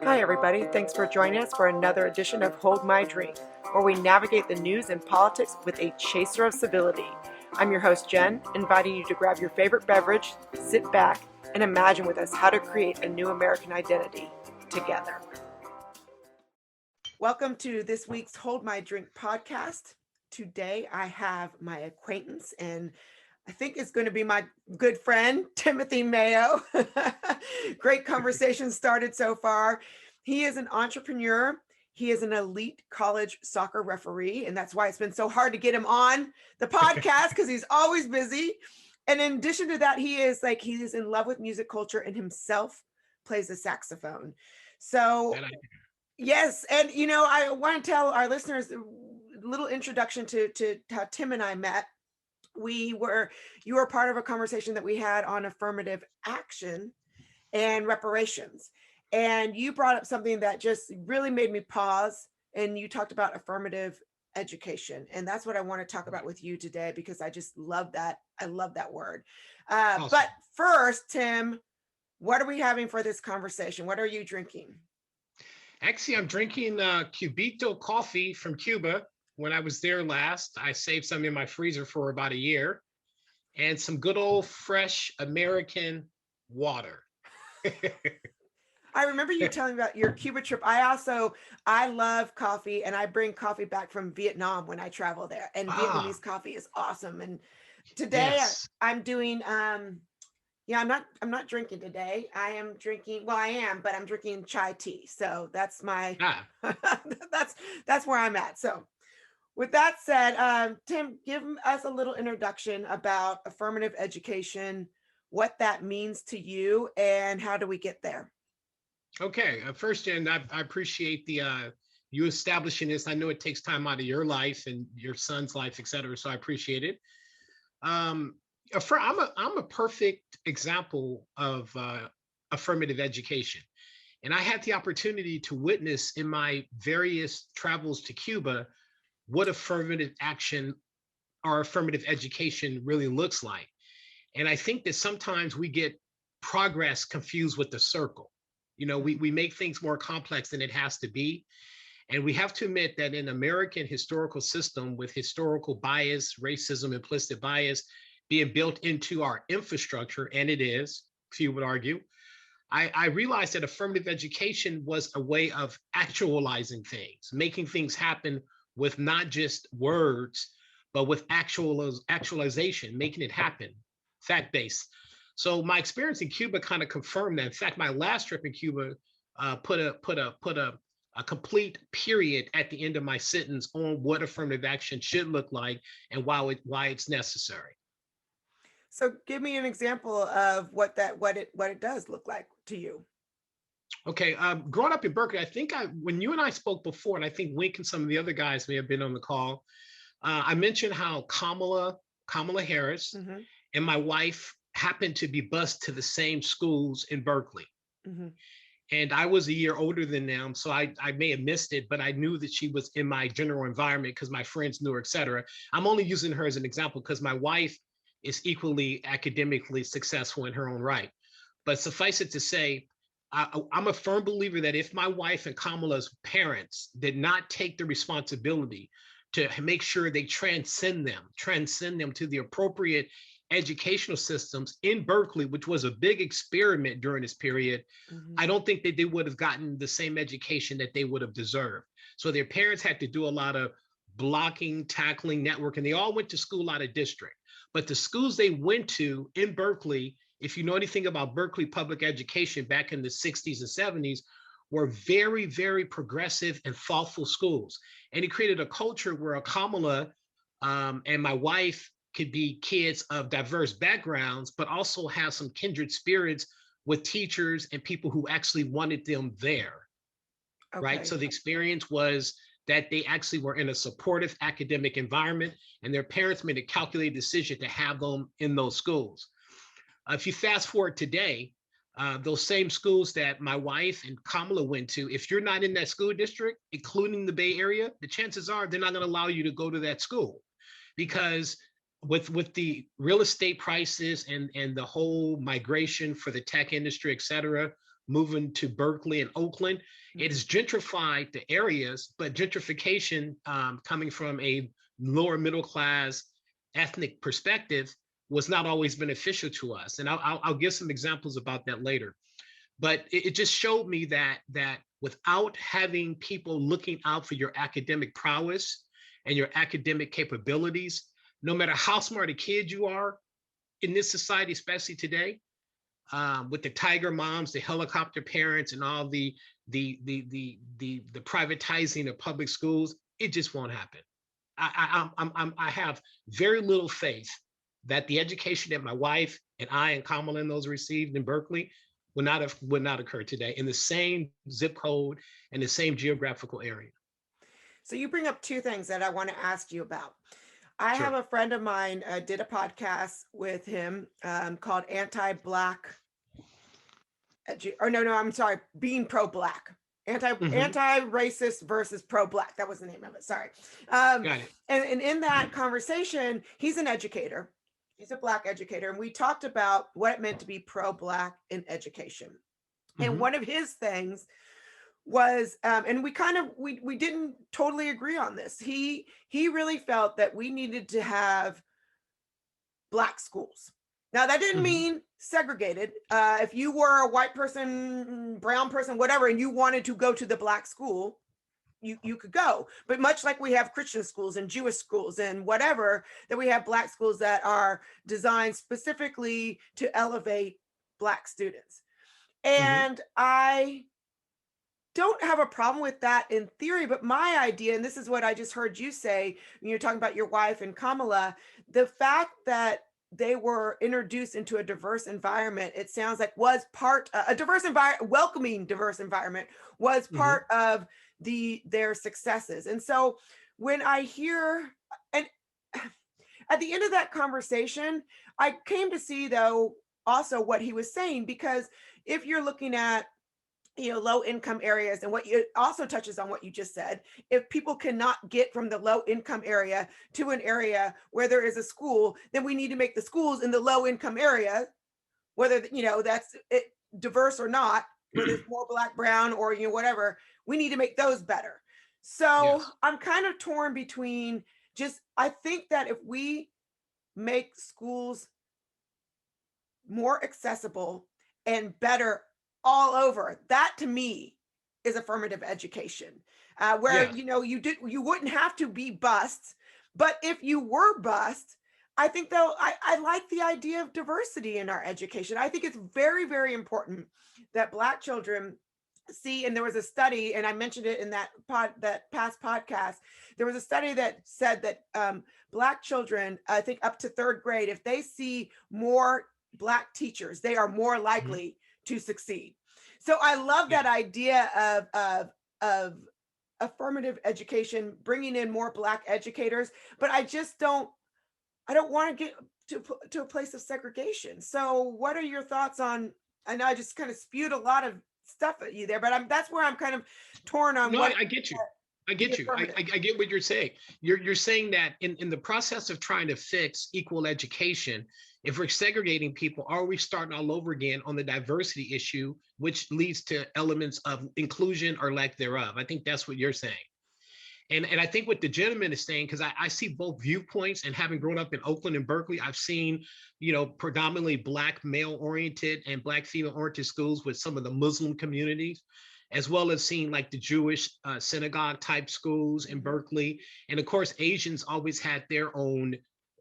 Hi, everybody. Thanks for joining us for another edition of Hold My Drink, where we navigate the news and politics with a chaser of civility. I'm your host, Jen, inviting you to grab your favorite beverage, sit back, and imagine with us how to create a new American identity together. Welcome to this week's Hold My Drink podcast. Today, I have my acquaintance and I think it's going to be my good friend, Timothy Mayo. Great conversation started so far. He is an entrepreneur. He is an elite college soccer referee, and that's why it's been so hard to get him on the podcast because he's always busy. And in addition to that, he is in love with music culture and himself plays the saxophone. So, yes, and I want to tell our listeners a little introduction to how Tim and I met. You were part of a conversation that we had on affirmative action and reparations, and you brought up something that just really made me pause, and you talked about affirmative education, and that's what I want to talk about with you today because I just love that. I love that word. Awesome. But first, Tim, what are we having for this conversation? What are you drinking? Actually, I'm drinking Cubito coffee from Cuba. When I was there last, I saved some in my freezer for about a year, and some good old fresh American water. I remember you telling me about your Cuba trip. I love coffee, and I bring coffee back from Vietnam when I travel there. And Vietnamese coffee is awesome. And today Yes. I'm doing yeah, I'm not drinking today. I am drinking, well, I am, but I'm drinking chai tea. So that's my that's where I'm at. So with that said, Tim, give us a little introduction about affirmative education, what that means to you, and how do we get there? Okay. First, Jen, I appreciate the you establishing this. I know it takes time out of your life and your son's life, et cetera. So I appreciate it. Um, I'm a perfect example of affirmative education. And I had the opportunity to witness in my various travels to Cuba what affirmative action or affirmative education really looks like. And I think that sometimes we get progress confused with the circle. We make things more complex than it has to be. And we have to admit that in American historical system with historical bias, racism, implicit bias being built into our infrastructure, and it is, few would argue, I realized that affirmative education was a way of actualizing things, making things happen with not just words, but with actualization, making it happen, fact-based. So my experience in Cuba kind of confirmed that. In fact, my last trip in Cuba put a complete period at the end of my sentence on what affirmative action should look like and why it's necessary. So give me an example of what it does look like to you. Okay, growing up in Berkeley, I think when you and I spoke before, and I think Wink and some of the other guys may have been on the call, I mentioned how Kamala Harris Mm-hmm. and my wife happened to be bused to the same schools in Berkeley. Mm-hmm. And I was a year older than them, so I may have missed it, but I knew that she was in my general environment because my friends knew her, et cetera. I'm only using her as an example because my wife is equally academically successful in her own right. But suffice it to say, I'm a firm believer that if my wife and Kamala's parents did not take the responsibility to make sure they transcend them to the appropriate educational systems in Berkeley, which was a big experiment during this period, Mm-hmm. I don't think that they would have gotten the same education that they would have deserved. So their parents had to do a lot of blocking, tackling, networking. They all went to school out of district. But the schools they went to in Berkeley, if you know anything about Berkeley public education back in the 60s and 70s, were very, very progressive and thoughtful schools. And it created a culture where Kamala and my wife could be kids of diverse backgrounds, but also have some kindred spirits with teachers and people who actually wanted them there, right? Okay. So the experience was that they actually were in a supportive academic environment and their parents made a calculated decision to have them in those schools. If you fast forward today, those same schools that my wife and Kamala went to, if you're not in that school district, including the Bay Area, the chances are they're not going to allow you to go to that school because with the real estate prices and the whole migration for the tech industry, et cetera, moving to Berkeley and Oakland. It Mhm. has gentrified the areas, but gentrification coming from a lower middle class ethnic perspective was not always beneficial to us. And I'll give some examples about that later. But it just showed me that without having people looking out for your academic prowess and your academic capabilities, no matter how smart a kid you are in this society, especially today, with the tiger moms, the helicopter parents, and all the privatizing of public schools, it just won't happen. I have very little faith that the education that my wife and I and Kamala and those received in Berkeley would not occur today in the same zip code and the same geographical area. So you bring up two things that I want to ask you about. I have Sure. a friend of mine, did a podcast with him called Anti-Black, or no, I'm sorry, Being Pro-Black. Hmm. Anti-racist versus pro-black. That was the name of it. Sorry. Um, Got it. and in that conversation, he's an educator. He's a Black educator. And we talked about what it meant to be pro-Black in education. And Hmm. one of his things was and we didn't totally agree on this. He really felt that we needed to have Black schools. Now that didn't Hmm. mean segregated. If you were a white person, brown person, whatever, and you wanted to go to the Black school, you could go. But much like we have Christian schools and Jewish schools and whatever, that we have Black schools that are designed specifically to elevate Black students. Hmm. And I don't have a problem with that in theory, but my idea, and this is what I just heard you say when you're talking about your wife and Kamala, the fact that they were introduced into a diverse environment, it sounds like was part a diverse environment, welcoming diverse environment was Hmm. part of their successes. And so when I hear, and at the end of that conversation, I came to see though also what he was saying, because if you're looking at low income areas, and what you also touches on what you just said, if people cannot get from the low income area to an area where there is a school, then we need to make the schools in the low income area, whether that's it, diverse or not, whether it's more Black, brown, or whatever, we need to make those better. So Yes. I'm kind of torn between, just I think that if we make schools more accessible and better all over. That to me is affirmative education, where Yes. you wouldn't have to be bused, but if you were bused, I think though I like the idea of diversity in our education. I think it's very, very important that Black children see, and there was a study, and I mentioned it in that past podcast. There was a study that said that Black children, I think up to third grade, if they see more Black teachers, they are more Hmm. likely to succeed. So I love Yeah. that idea of affirmative education, bringing in more Black educators, but I don't want to get to a place of segregation. So what are your thoughts on? I know I just kind of spewed a lot of stuff at you there, but that's where I'm kind of torn on No, what I get you. I the get you. affirmative. I get what you're saying. You're saying that in the process of trying to fix equal education, if we're segregating people, are we starting all over again on the diversity issue, which leads to elements of inclusion or lack thereof? I think that's what you're saying. And I think what the gentleman is saying, because I see both viewpoints, and having grown up in Oakland and Berkeley, I've seen, predominantly Black male oriented and Black female oriented schools with some of the Muslim communities, as well as seeing like the Jewish synagogue type schools in Mhm. Berkeley. And of course, Asians always had their own,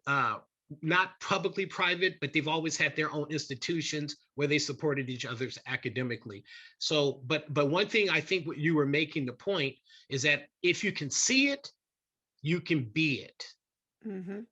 uh, not publicly private, but they've always had their own institutions where they supported each other's academically. So, but one thing I think what you were making the point is that if you can see it, you can be it. Mhm.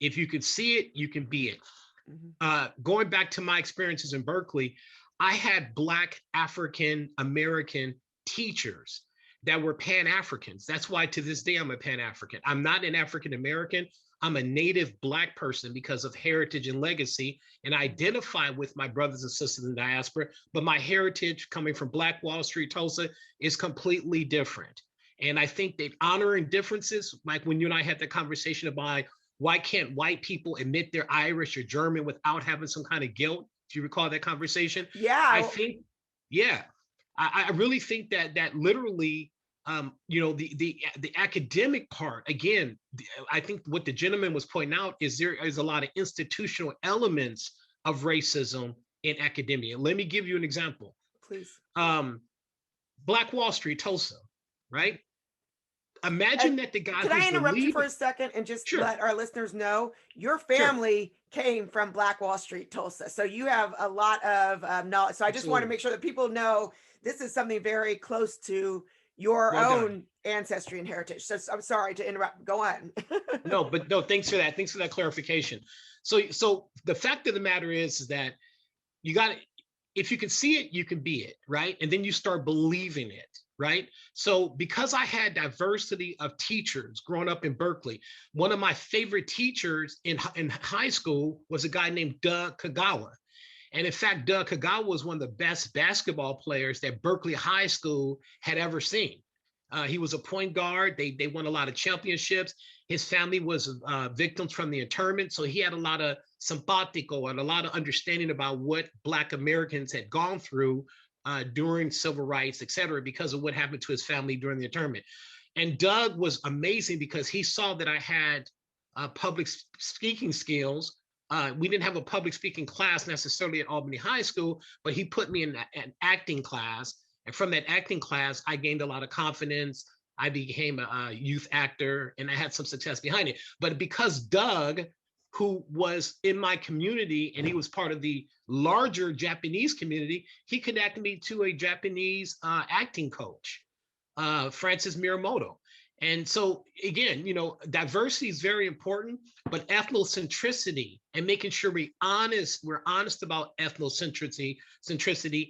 If you can see it, you can be it. Mhm. Going back to my experiences in Berkeley, I had Black African American teachers that were Pan Africans. That's why to this day I'm a Pan African. I'm not an African American. I'm a native Black person because of heritage and legacy, and I Mhm. identify with my brothers and sisters in the diaspora. But my heritage, coming from Black Wall Street, Tulsa, is completely different. And I think that honoring differences, like when you and I had the conversation about why can't white people admit they're Irish or German without having some kind of guilt? Do you recall that conversation? I Yeah. think. Yeah, I really think that literally, the academic part again. I think what the gentleman was pointing out is there is a lot of institutional elements of racism in academia. Let me give you an example. Please. Um, Black Wall Street, Tulsa, right? Imagine And that the guy can I who's the interrupt you lead. for a second and just Sure, let our listeners know your sure, family came from Black Wall Street, Tulsa. So you have a lot of knowledge. So I just want to absolutely. make sure that people know this is something very close to your Well done. own ancestry and heritage. So I'm sorry to interrupt. Go on. No, but no, thanks for that. Thanks for that clarification. So the fact of the matter is that you got to, if you can see it, you can be it, right? And then you start believing it, right? So because I had diversity of teachers growing up in Berkeley, one of my favorite teachers in high school was a guy named Doug Kagawa. And in fact, Doug Kagawa was one of the best basketball players that Berkeley High School had ever seen. He was a point guard. They won a lot of championships. His family was victims from the internment, so he had a lot of simpatico and a lot of understanding about what Black Americans had gone through during civil rights, et cetera, because of what happened to his family during the internment. And Doug was amazing because he saw that I had public speaking skills. We didn't have a public speaking class necessarily at Albany High School, but he put me in an acting class. And from that acting class, I gained a lot of confidence. I became a youth actor and I had some success behind it. But because Doug, who was in my community and he was part of the larger Japanese community, he connected me to a Japanese acting coach, Francis Miramoto. And so again, diversity is very important, but ethnocentricity and making sure we're honest about centricity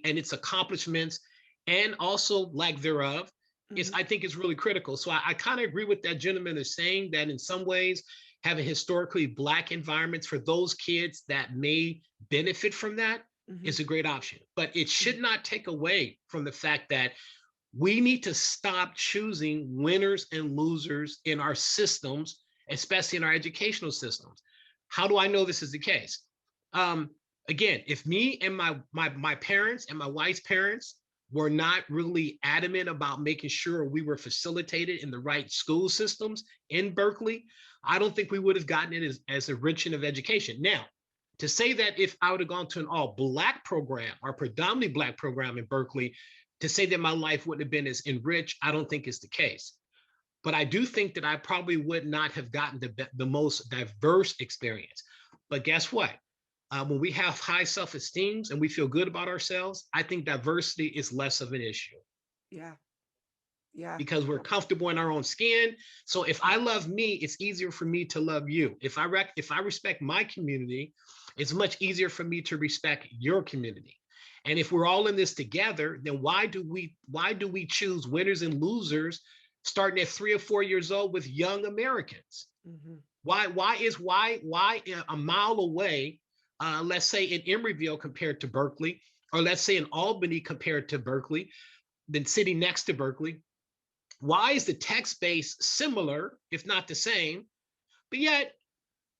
and its accomplishments and also lack thereof is, Mhm. I think, is really critical. So I kind of agree with that gentleman is saying that in some ways, having historically Black environments for those kids that may benefit from that Mhm. is a great option. But it Mhm. should not take away from the fact that we need to stop choosing winners and losers in our systems, especially in our educational systems. How do I know this is the case? Um, Again, if me and my parents and my wife's parents were not really adamant about making sure we were facilitated in the right school systems in Berkeley, I don't think we would have gotten it as enriching of education. Now, to say that if I would have gone to an all Black program or predominantly Black program in Berkeley, to say that my life wouldn't have been as enriched, I don't think is the case. But I do think that I probably would not have gotten the most diverse experience. But guess what? When we have high self-esteem and we feel good about ourselves, I think diversity is less of an issue Yeah. Yeah. because we're comfortable in our own skin. So if I love me, it's easier for me to love you. If I respect my community, it's much easier for me to respect your community. And if we're all in this together, then why do we choose winners and losers starting at 3 or 4 years old with young Americans? Mhm. Why a mile away, let's say in Emeryville compared to Berkeley, or let's say in Albany compared to Berkeley, then sitting next to Berkeley, why is the text base similar, if not the same, but yet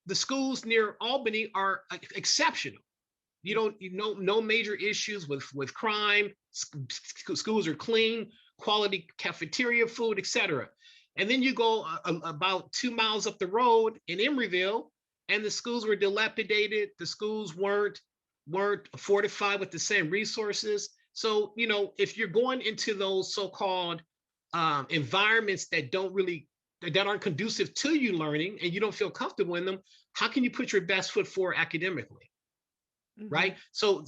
the schools near Albany are exceptional? You don't, no major issues with crime. Schools are clean, quality cafeteria food, etc. And then you go about 2 miles up the road in Emeryville, and the schools were dilapidated. The schools weren't fortified with the same resources. So if you're going into those so-called environments that aren't conducive to you learning, and you don't feel comfortable in them, how can you put your best foot forward academically? Mhm. Right? So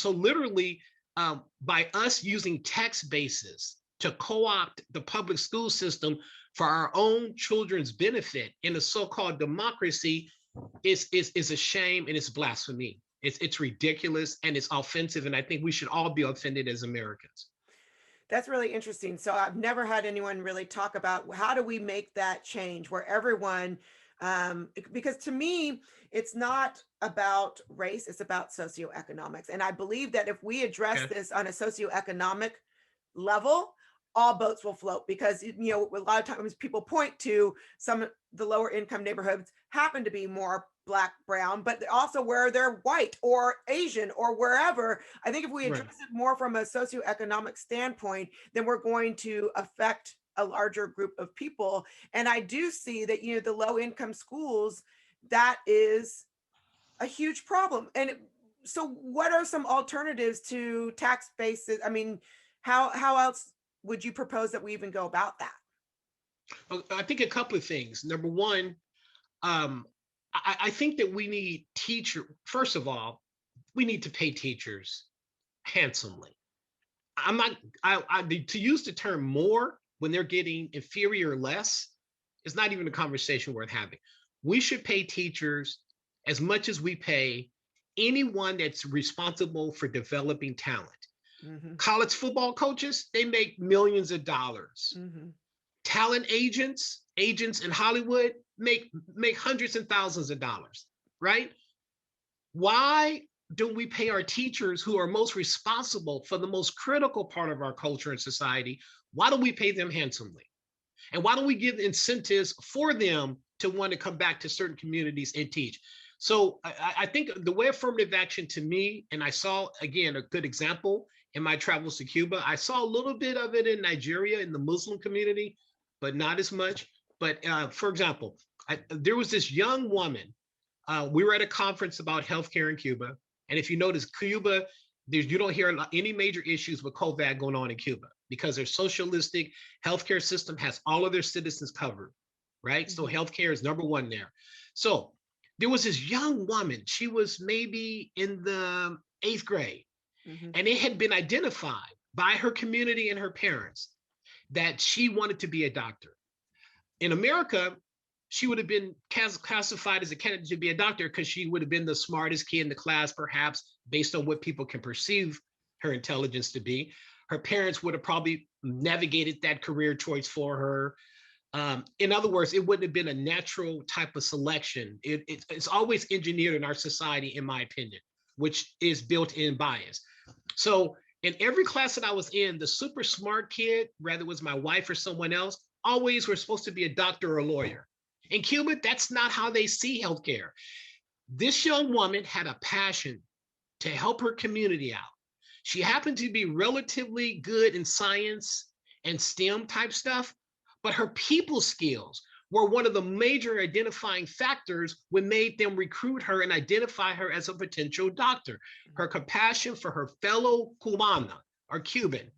literally, by us using text bases to co-opt the public school system for our own children's benefit in a so-called democracy is a shame and it's blasphemy. It's ridiculous and it's offensive, and I think we should all be offended as Americans. That's really interesting. So I've never had anyone really talk about how do we make that change where everyone, because to me, it's not about race, it's about socioeconomics. And I believe that if we address Okay. this on a socioeconomic level, all boats will float because a lot of times people point to some of the lower income neighborhoods happen to be more Black, brown, but also where they're white or Asian or wherever. I think if we Right. address it more from a socioeconomic standpoint, then we're going to affect a larger group of people. And I do see that, the low income schools, that is a huge problem. And so what are some alternatives to tax bases? I mean, how else would you propose that we even go about that? Well, I think a couple of things. Number one, um, I think that we need first of all, we need to pay teachers handsomely. I'm not, to use the term more when they're getting inferior or less is not even a conversation worth having. We should pay teachers as much as we pay anyone that's responsible for developing talent. Hmm. College football coaches, they make millions of dollars. Hmm. Talent agents in Hollywood make hundreds and thousands of dollars, right? Why don't we pay our teachers who are most responsible for the most critical part of our culture and society? Why don't we pay them handsomely? And why don't we give incentives for them to want to come back to certain communities and teach? So I think the way affirmative action to me, and I saw again a good example in my travels to Cuba. I saw a little bit of it in Nigeria in the Muslim community, but not as much. But for example, there was this young woman. We were at a conference about healthcare in Cuba, and if you notice, Cuba, you don't hear any major issues with COVID going on in Cuba because their socialistic healthcare system has all of their citizens covered, right? So Hmm. healthcare is number one there. So there was this young woman. She was maybe in the 8th grade, Hmm. and it had been identified by her community and her parents that she wanted to be a doctor. In America, she would have been classified as a candidate to be a doctor because she would have been the smartest kid in the class, perhaps based on what people can perceive her intelligence to be. Her parents would have probably navigated that career choice for her. In other words, it wouldn't have been a natural type of selection. It's always engineered in our society, in my opinion, which is built in bias. So in every class that I was in, the super smart kid, whether it was my wife or someone else, always were supposed to be a doctor or a lawyer. In Cuba, that's not how they see healthcare. This young woman had a passion to help her community out. She happened to be relatively good in science and STEM type stuff, but her people skills were one of the major identifying factors when made them recruit her and identify her as a potential doctor. Her compassion for her fellow Cubana or Cuban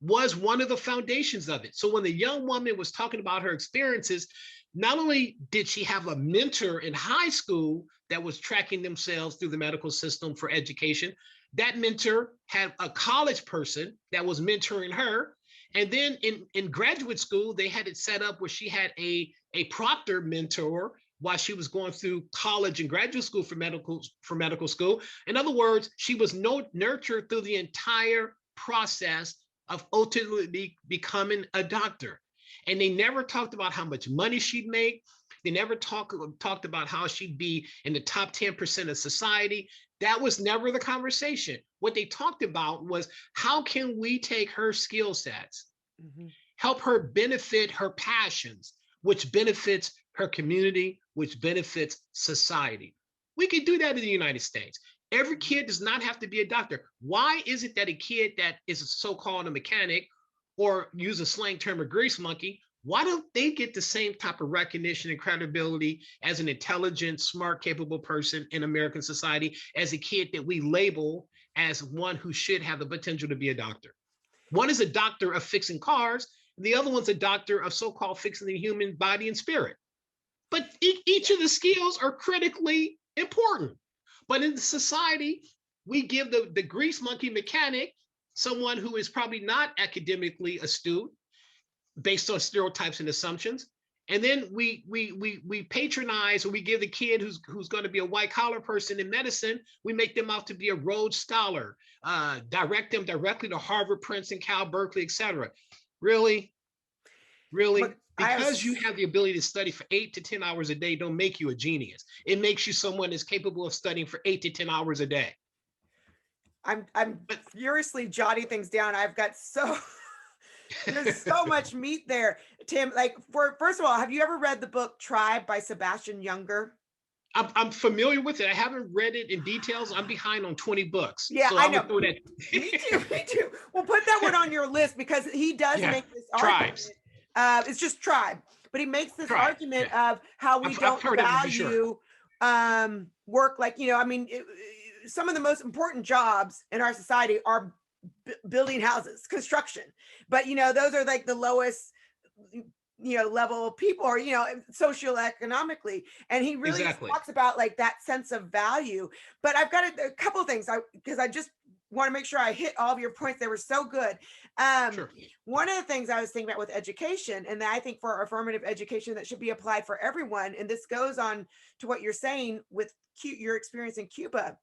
was one of the foundations of it. So when the young woman was talking about her experiences, not only did she have a mentor in high school that was tracking themselves through the medical system for education, that mentor had a college person that was mentoring her. And then in graduate school, they had it set up where she had a proctor mentor while she was going through college and graduate school for medical school. In other words, she was nurtured through the entire process of ultimately becoming a doctor. And they never talked about how much money she'd make. They never talked about how she'd be in the top 10% of society. That was never the conversation. What they talked about was how can we take her skill sets, Hmm. help her benefit her passions, which benefits her community, which benefits society. We can do that in the United States. Every kid does not have to be a doctor. Why is it that a kid that is so-called a mechanic, or use a slang term, a grease monkey, why don't they get the same type of recognition and credibility as an intelligent, smart, capable person in American society as a kid that we label as one who should have the potential to be a doctor? One is a doctor of fixing cars, and the other one's a doctor of so-called fixing the human body and spirit. But each of the skills are critically important. But in society, we give the grease monkey mechanic someone who is probably not academically astute based on stereotypes and assumptions. And then we patronize, or we give the kid who's going to be a white collar person in medicine, we make them out to be a Rhodes Scholar, direct them directly to Harvard, Princeton, Cal, Berkeley, etc. Really, But really, I have, because you have the ability to study for 8 to 10 hours a day, don't make you a genius. It makes you someone that's capable of studying for 8 to 10 hours a day. I'm But furiously jotting things down. I've got so there's so much meat there, Tim. Like, for first of all, have you ever read the book Tribe by Sebastian Junger? I'm familiar with it. I haven't read it in details. I'm behind on 20 books. Yeah, So I I know. would throw that. Me too. Me too. Well, put that one on your list because he does Yeah. make this argument. Tribes. It's just tribe, but he makes this Tribes. argument Yeah. of how we I've don't heard of it for sure. value work. Like, I mean, some of the most important jobs in our society are building houses, construction. But, those are like the lowest level of people, or socioeconomically, and he really Exactly. talks about like that sense of value. But I've got a couple of things because I just want to make sure I hit all of your points. They were so good. um Sure. One of the things I was thinking about with education, and that I think for affirmative education that should be applied for everyone, and this goes on to what you're saying with your experience in Cuba,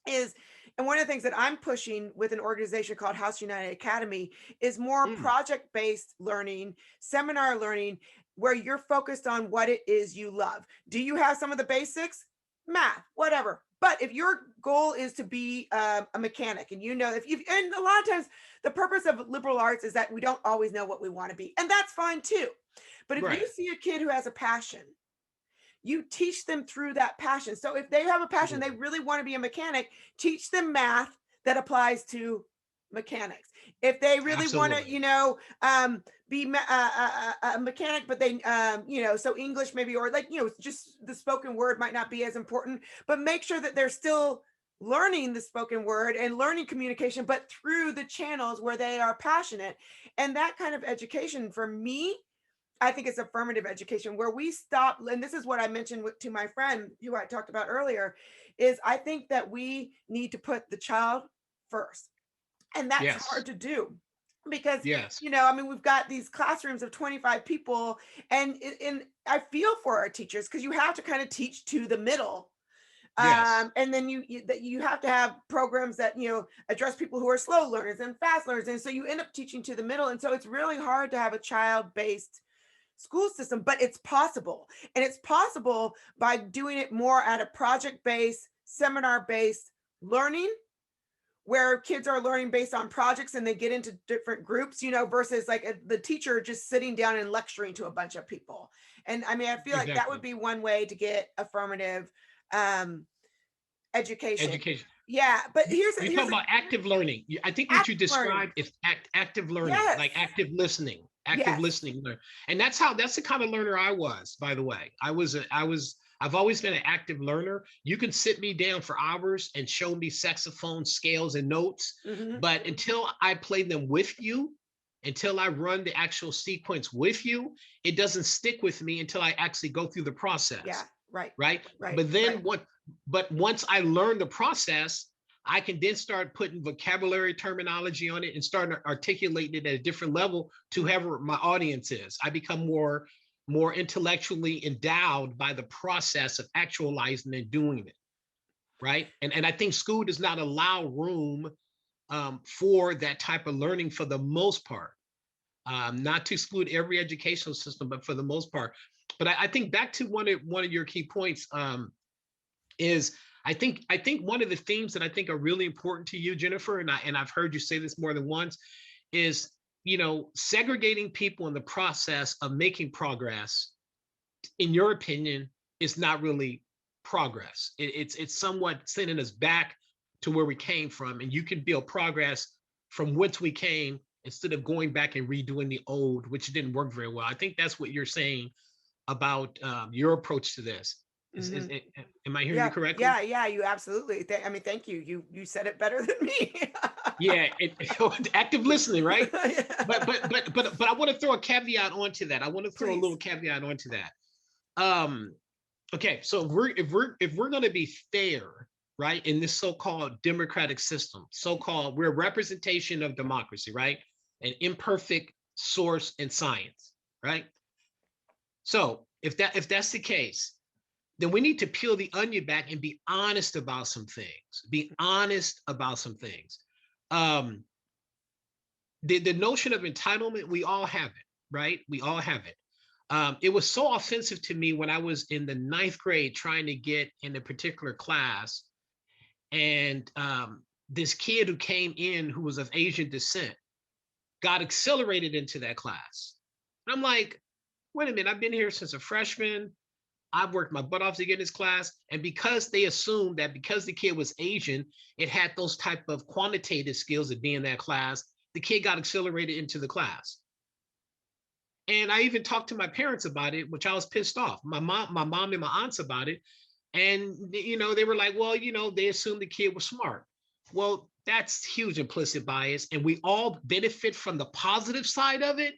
is, and one of the things that I'm pushing with an organization called House United Academy, is more Mm, project-based learning, seminar learning, where you're focused on what it is you love. Do you have some of the basics? Math, whatever. But if your goal is to be a mechanic, and if you, and a lot of times the purpose of liberal arts is that we don't always know what we want to be, and that's fine too. But if you right. see a kid who has a passion, you teach them through that passion. So if they have a passion, they Mm, really want to be a mechanic, teach them math that applies to mechanics. If they really want to, absolutely. be a mechanic, but they, so English maybe, or like, just the spoken word might not be as important, but make sure that they're still learning the spoken word and learning communication, but through the channels where they are passionate. And that kind of education, for me, I think it's affirmative education, where we stop. And this is what I mentioned to my friend who I talked about earlier, is I think that we need to put the child first. And that's Yes. hard to do because, Yes. I mean, we've got these classrooms of 25 people, and I feel for our teachers because you have to kind of teach to the middle. Yes. And then you have to have programs that address people who are slow learners and fast learners, and so you end up teaching to the middle, and so it's really hard to have a child based school system. But it's possible, and it's possible by doing it more at a project based, seminar based learning, where kids are learning based on projects and they get into different groups, versus like the teacher just sitting down and lecturing to a bunch of people. And I mean, I feel like that would Exactly. be one way to get affirmative um, education. Education. Yeah, but You here's talk a about active learning. I think what you active learning. described is active learning, Yes, like active yes. listening. And that's the kind of learner I was, by the way. I've always been an active learner. You can sit me down for hours and show me saxophone scales and notes, Hmm. but until I play them with you, until I run the actual sequence with you, it doesn't stick with me until I actually go through the Yeah, process, right, right? right, But then right. what? But once I learn the process, I can then start putting vocabulary terminology on it and start articulating it at a different level to whoever my audience is. I become more intellectually endowed by the process of actualizing and doing it, right? And I think school does not allow room for that type of learning for the most part. Not to exclude every educational system, but for the most part. But I think back to one of your key points, is I think one of the themes that I think are really important to you, Jennifer, and I've heard you say this more than once, is segregating people in the process of making progress. In your opinion, is not really progress. It's somewhat sending us back to where we came from, and you can build progress from whence we came instead of going back and redoing the old, which didn't work very well. I think that's what you're saying about your approach to this. Hmm. Am I hearing you Yeah, correctly? yeah, yeah. You absolutely. I mean, thank you. You said it better than me. Yeah, active listening, right? But Yeah. but but but but I want to throw a caveat onto that. I want to throw a little Please. caveat onto that. Um, okay, so if we're going to be fair, right, in this so-called democratic system, so-called we're a representation of democracy, right? An imperfect source in science, right? So if that's the case, then we need to peel the onion back and be honest about some things. Be honest about some things. Um, the notion of entitlement, we all have it, right? We all have it. It was so offensive to me when I was in the ninth grade trying to get in a particular class, and this kid who came in who was of Asian descent got accelerated into that class. And I'm like, wait a minute, I've been here since a freshman. I've worked my butt off to get in this class. And because they assumed that because the kid was Asian, it had those type of quantitative skills of being in that class, the kid got accelerated into the class. And I even talked to my parents about it, which I was pissed off. My mom and my aunts about it. And, they were like, well, they assumed the kid was smart. Well, that's huge implicit bias. And we all benefit from the positive side of it.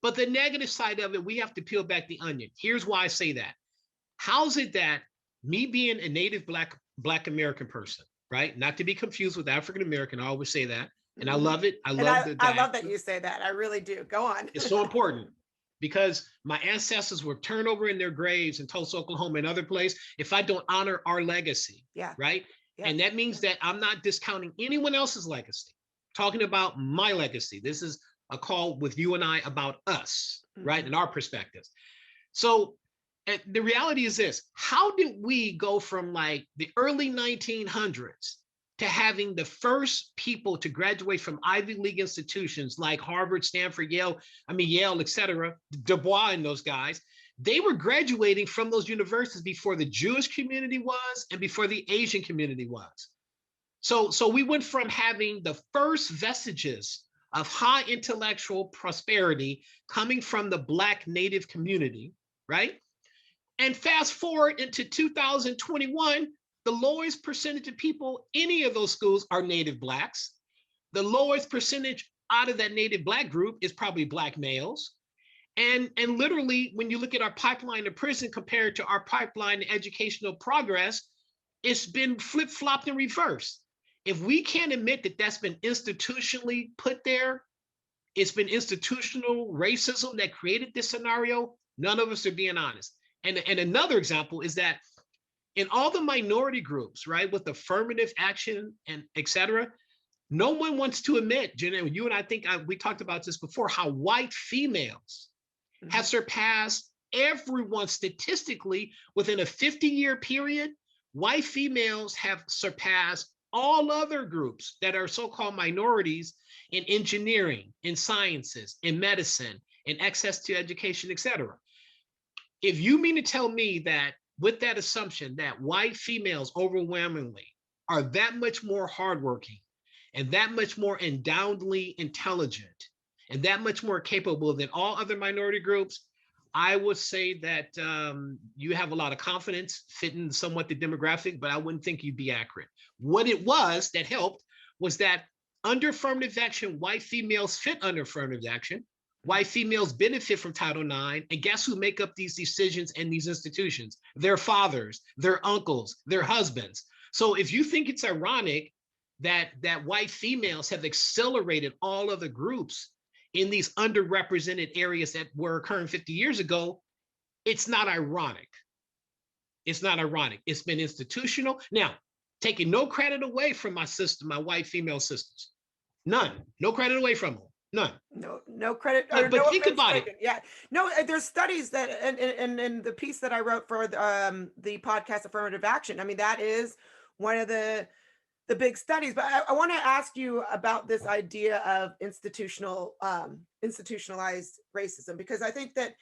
But the negative side of it, we have to peel back the onion. Here's why I say that. How's it that me being a native Black American person, right? Not to be confused with African American, I always say that. And I love it. I love that you say that. I really do. Go on. It's so important because my ancestors were turned over in their graves in Tulsa, Oklahoma, and other places if I don't honor our legacy. Yeah. Right. Yeah. And that means that I'm not discounting anyone else's legacy. Talking about my legacy. This is a call with you and I about us, right? And our perspectives. So the reality is this: how did we go from like the early 1900s to having the first people to graduate from Ivy League institutions like Harvard, Stanford, Yale, et cetera, Du Bois and those guys? They were graduating from those universities before the Jewish community was and before the Asian community was. So we went from having the first vestiges of high intellectual prosperity coming from the Black Native community, right? And fast forward into 2021, the lowest percentage of people, any of those schools are Native Blacks. The lowest percentage out of that Native Black group is probably Black males. And literally, when you look at our pipeline to prison compared to our pipeline to educational progress, it's been flip-flopped and reversed. If we can't admit that that's been institutionally put there, it's been institutional racism that created this scenario, none of us are being honest. And another example is that in all the minority groups, right, with affirmative action and et cetera, no one wants to admit, Jenna, you and I think we talked about this before, how white females have surpassed everyone statistically within a 50-year period. White females have surpassed all other groups that are so-called minorities in engineering, in sciences, in medicine, in access to education, et cetera. If you mean to tell me that with that assumption that white females overwhelmingly are that much more hardworking and that much more endowedly intelligent and that much more capable than all other minority groups, I would say that you have a lot of confidence fitting somewhat the demographic, but I wouldn't think you'd be accurate. What it was that helped was that under affirmative action, white females fit under affirmative action. White females benefit from Title IX, and guess who make up these decisions in these institutions? Their fathers, their uncles, their husbands. So if you think it's ironic that white females have accelerated all other groups in these underrepresented areas that were occurring 50 years ago, it's not ironic. It's not ironic. It's been institutional. Now, taking no credit away from my sister, my white female sisters. None. No credit away from them. None. No credit. But no think about it. Yeah. No, there's studies that, and the piece that I wrote for the podcast Affirmative Action, I mean, that is one of the big studies. But I want to ask you about this idea of institutionalized racism, because I think that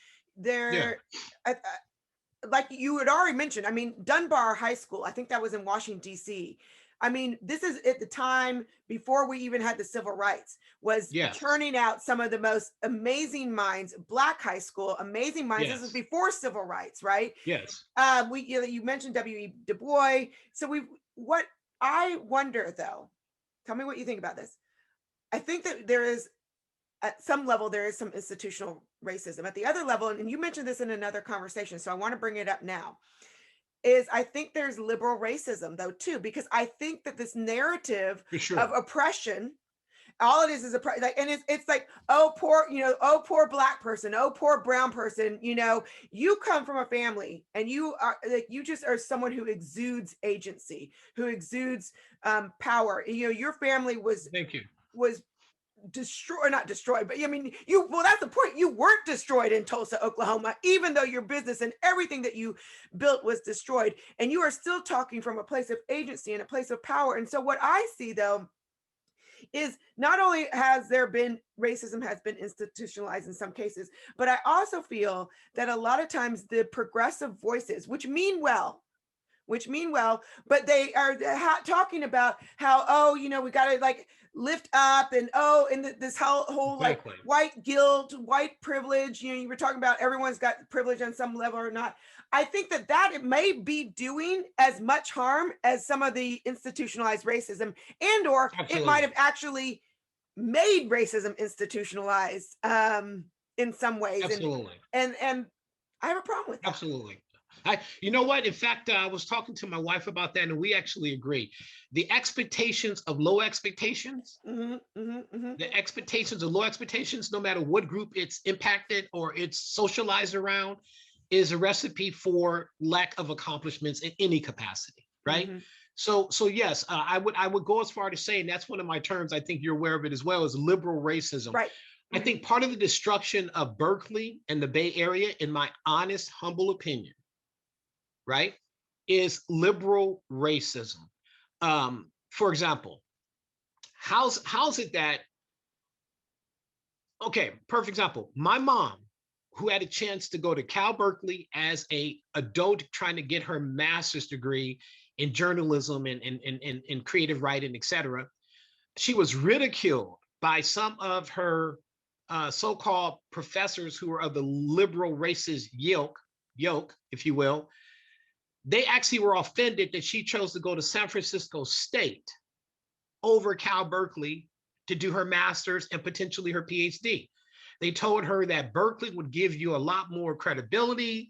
like you had already mentioned, I mean, Dunbar High School, I think that was in Washington, D.C. I mean, this is at the time before we even had the civil rights, was turning out some of the most amazing minds. Black high school, amazing minds. This is before civil rights, right? Yes. You mentioned W.E. Du Bois. So what I wonder though, tell me what you think about this. I think that there is, at some level, there is some institutional racism. At the other level, and you mentioned this in another conversation, so I want to bring it up now, is I think there's liberal racism though too, because I think that this narrative of oppression, all it is and it's like, oh poor Black person, oh poor brown person. You come from a family and you are like, you just are someone who exudes agency, who exudes power. Your family was destroyed, not destroyed, but I mean, that's the point. You weren't destroyed in Tulsa, Oklahoma, even though your business and everything that you built was destroyed. And you are still talking from a place of agency and a place of power. And so what I see though is not only has there been racism has been institutionalized in some cases, but I also feel that a lot of times the progressive voices, which mean well, but they are talking about how, oh, we got to like lift up, and this whole like Exactly. white guilt, white privilege. You were talking about everyone's got privilege on some level or not. I think that it may be doing as much harm as some of the institutionalized racism, and or it might Absolutely. have actually made racism institutionalized in some ways, Absolutely. and I have a problem with that. Absolutely. You know what? In fact, I was talking to my wife about that, and we actually agree. The expectations of low expectations, Hmm, hmm, hmm. the expectations of low expectations, no matter what group it's impacted or it's socialized around, is a recipe for lack of accomplishments in any capacity, right? Hmm. So yes, I would go as far to say, and that's one of my terms. I think you're aware of it as well, is liberal racism. Right. I Hmm. think part of the destruction of Berkeley and the Bay Area, in my honest, humble opinion, right, is liberal racism. For example, how's it that, okay, perfect example. My mom, who had a chance to go to Cal Berkeley as a adult trying to get her master's degree in journalism and creative writing, etc., she was ridiculed by some of her so-called professors who were of the liberal racist yoke, if you will. They actually were offended that she chose to go to San Francisco State over Cal Berkeley to do her master's and potentially her PhD. They told her that Berkeley would give you a lot more credibility.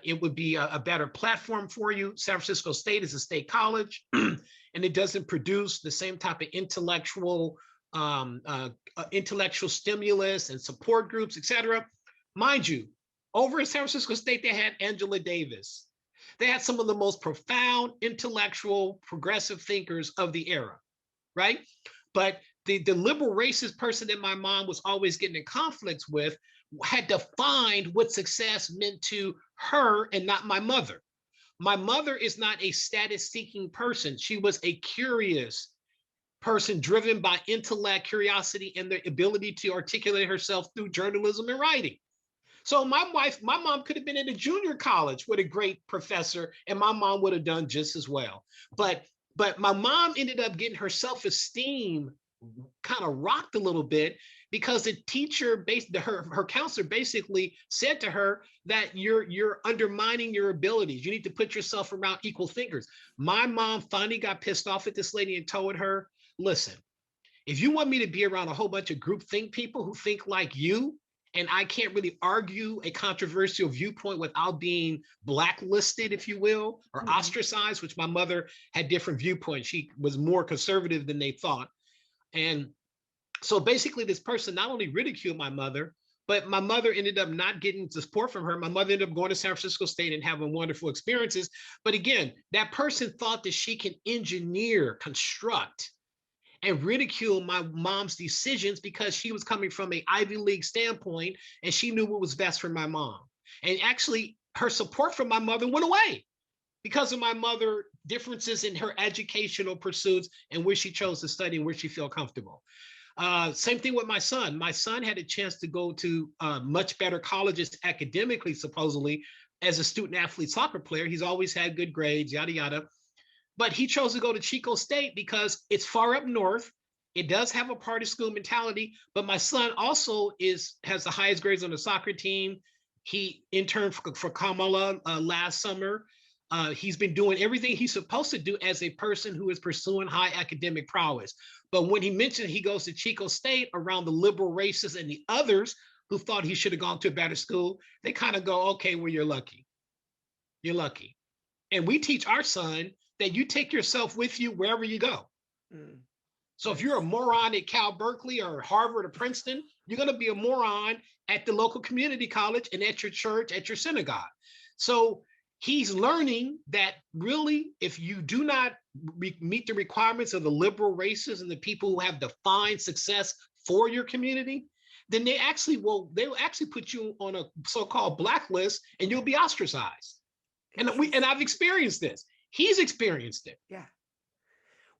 It would be a better platform for you. San Francisco State is a state college, and it doesn't produce the same type of intellectual stimulus and support groups, etc. Mind you, over at San Francisco State, they had Angela Davis. They had some of the most profound intellectual progressive thinkers of the era, right? But the liberal racist person that my mom was always getting in conflicts with had defined what success meant to her and not my mother. My mother is not a status seeking person. She was a curious person driven by intellect, curiosity, and the ability to articulate herself through journalism and writing. So my mom could have been in a junior college with a great professor, and my mom would have done just as well. But my mom ended up getting her self-esteem kind of rocked a little bit because the teacher, her counselor, basically said to her that you're undermining your abilities. You need to put yourself around equal thinkers. My mom finally got pissed off at this lady and told her, "Listen, if you want me to be around a whole bunch of groupthink people who think like you, and I can't really argue a controversial viewpoint without being blacklisted, if you will, or Hmm. ostracized," which my mother had different viewpoints. She was more conservative than they thought. And so basically, this person not only ridiculed my mother, but my mother ended up not getting the support from her. My mother ended up going to San Francisco State and having wonderful experiences. But again, that person thought that she can engineer, construct, and ridicule my mom's decisions because she was coming from an Ivy League standpoint and she knew what was best for my mom. And actually, her support from my mother went away because of my mother differences in her educational pursuits and where she chose to study and where she felt comfortable. Same thing with my son. My son had a chance to go to much better colleges academically, supposedly, as a student athlete soccer player. He's always had good grades, yada, yada. But he chose to go to Chico State because it's far up north. It does have a party school mentality, but my son also has the highest grades on the soccer team. He interned for Kamala last summer. He's been doing everything he's supposed to do as a person who is pursuing high academic prowess. But when he mentioned he goes to Chico State around the liberal racists and the others who thought he should have gone to a better school, they kind of go, okay, well, you're lucky. You're lucky. And we teach our son that you take yourself with you wherever you go. Mm. So if you're a Nice. moron at Cal Berkeley or Harvard or Princeton, you're going to be a moron at the local community college and at your church, at your synagogue. So he's learning that really, if you do not meet the requirements of the liberal races and the people who have defined success for your community, then they'll actually put you on a so-called blacklist and you'll be ostracized. And Interesting. I've experienced this. He's experienced it. Yeah.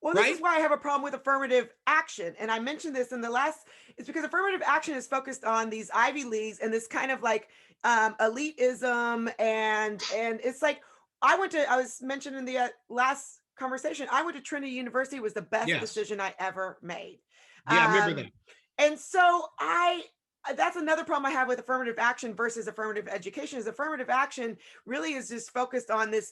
Well, this is right? why I have a problem with affirmative action. And I mentioned this in the last, it's because affirmative action is focused on these Ivy Leagues and this kind of like elitism. And it's like, I was mentioned in the last conversation, I went to Trinity University. It was the best Yes. decision I ever made. Yeah, I remember that. Um, and so that's another problem I have with affirmative action versus affirmative education is affirmative action really is just focused on this.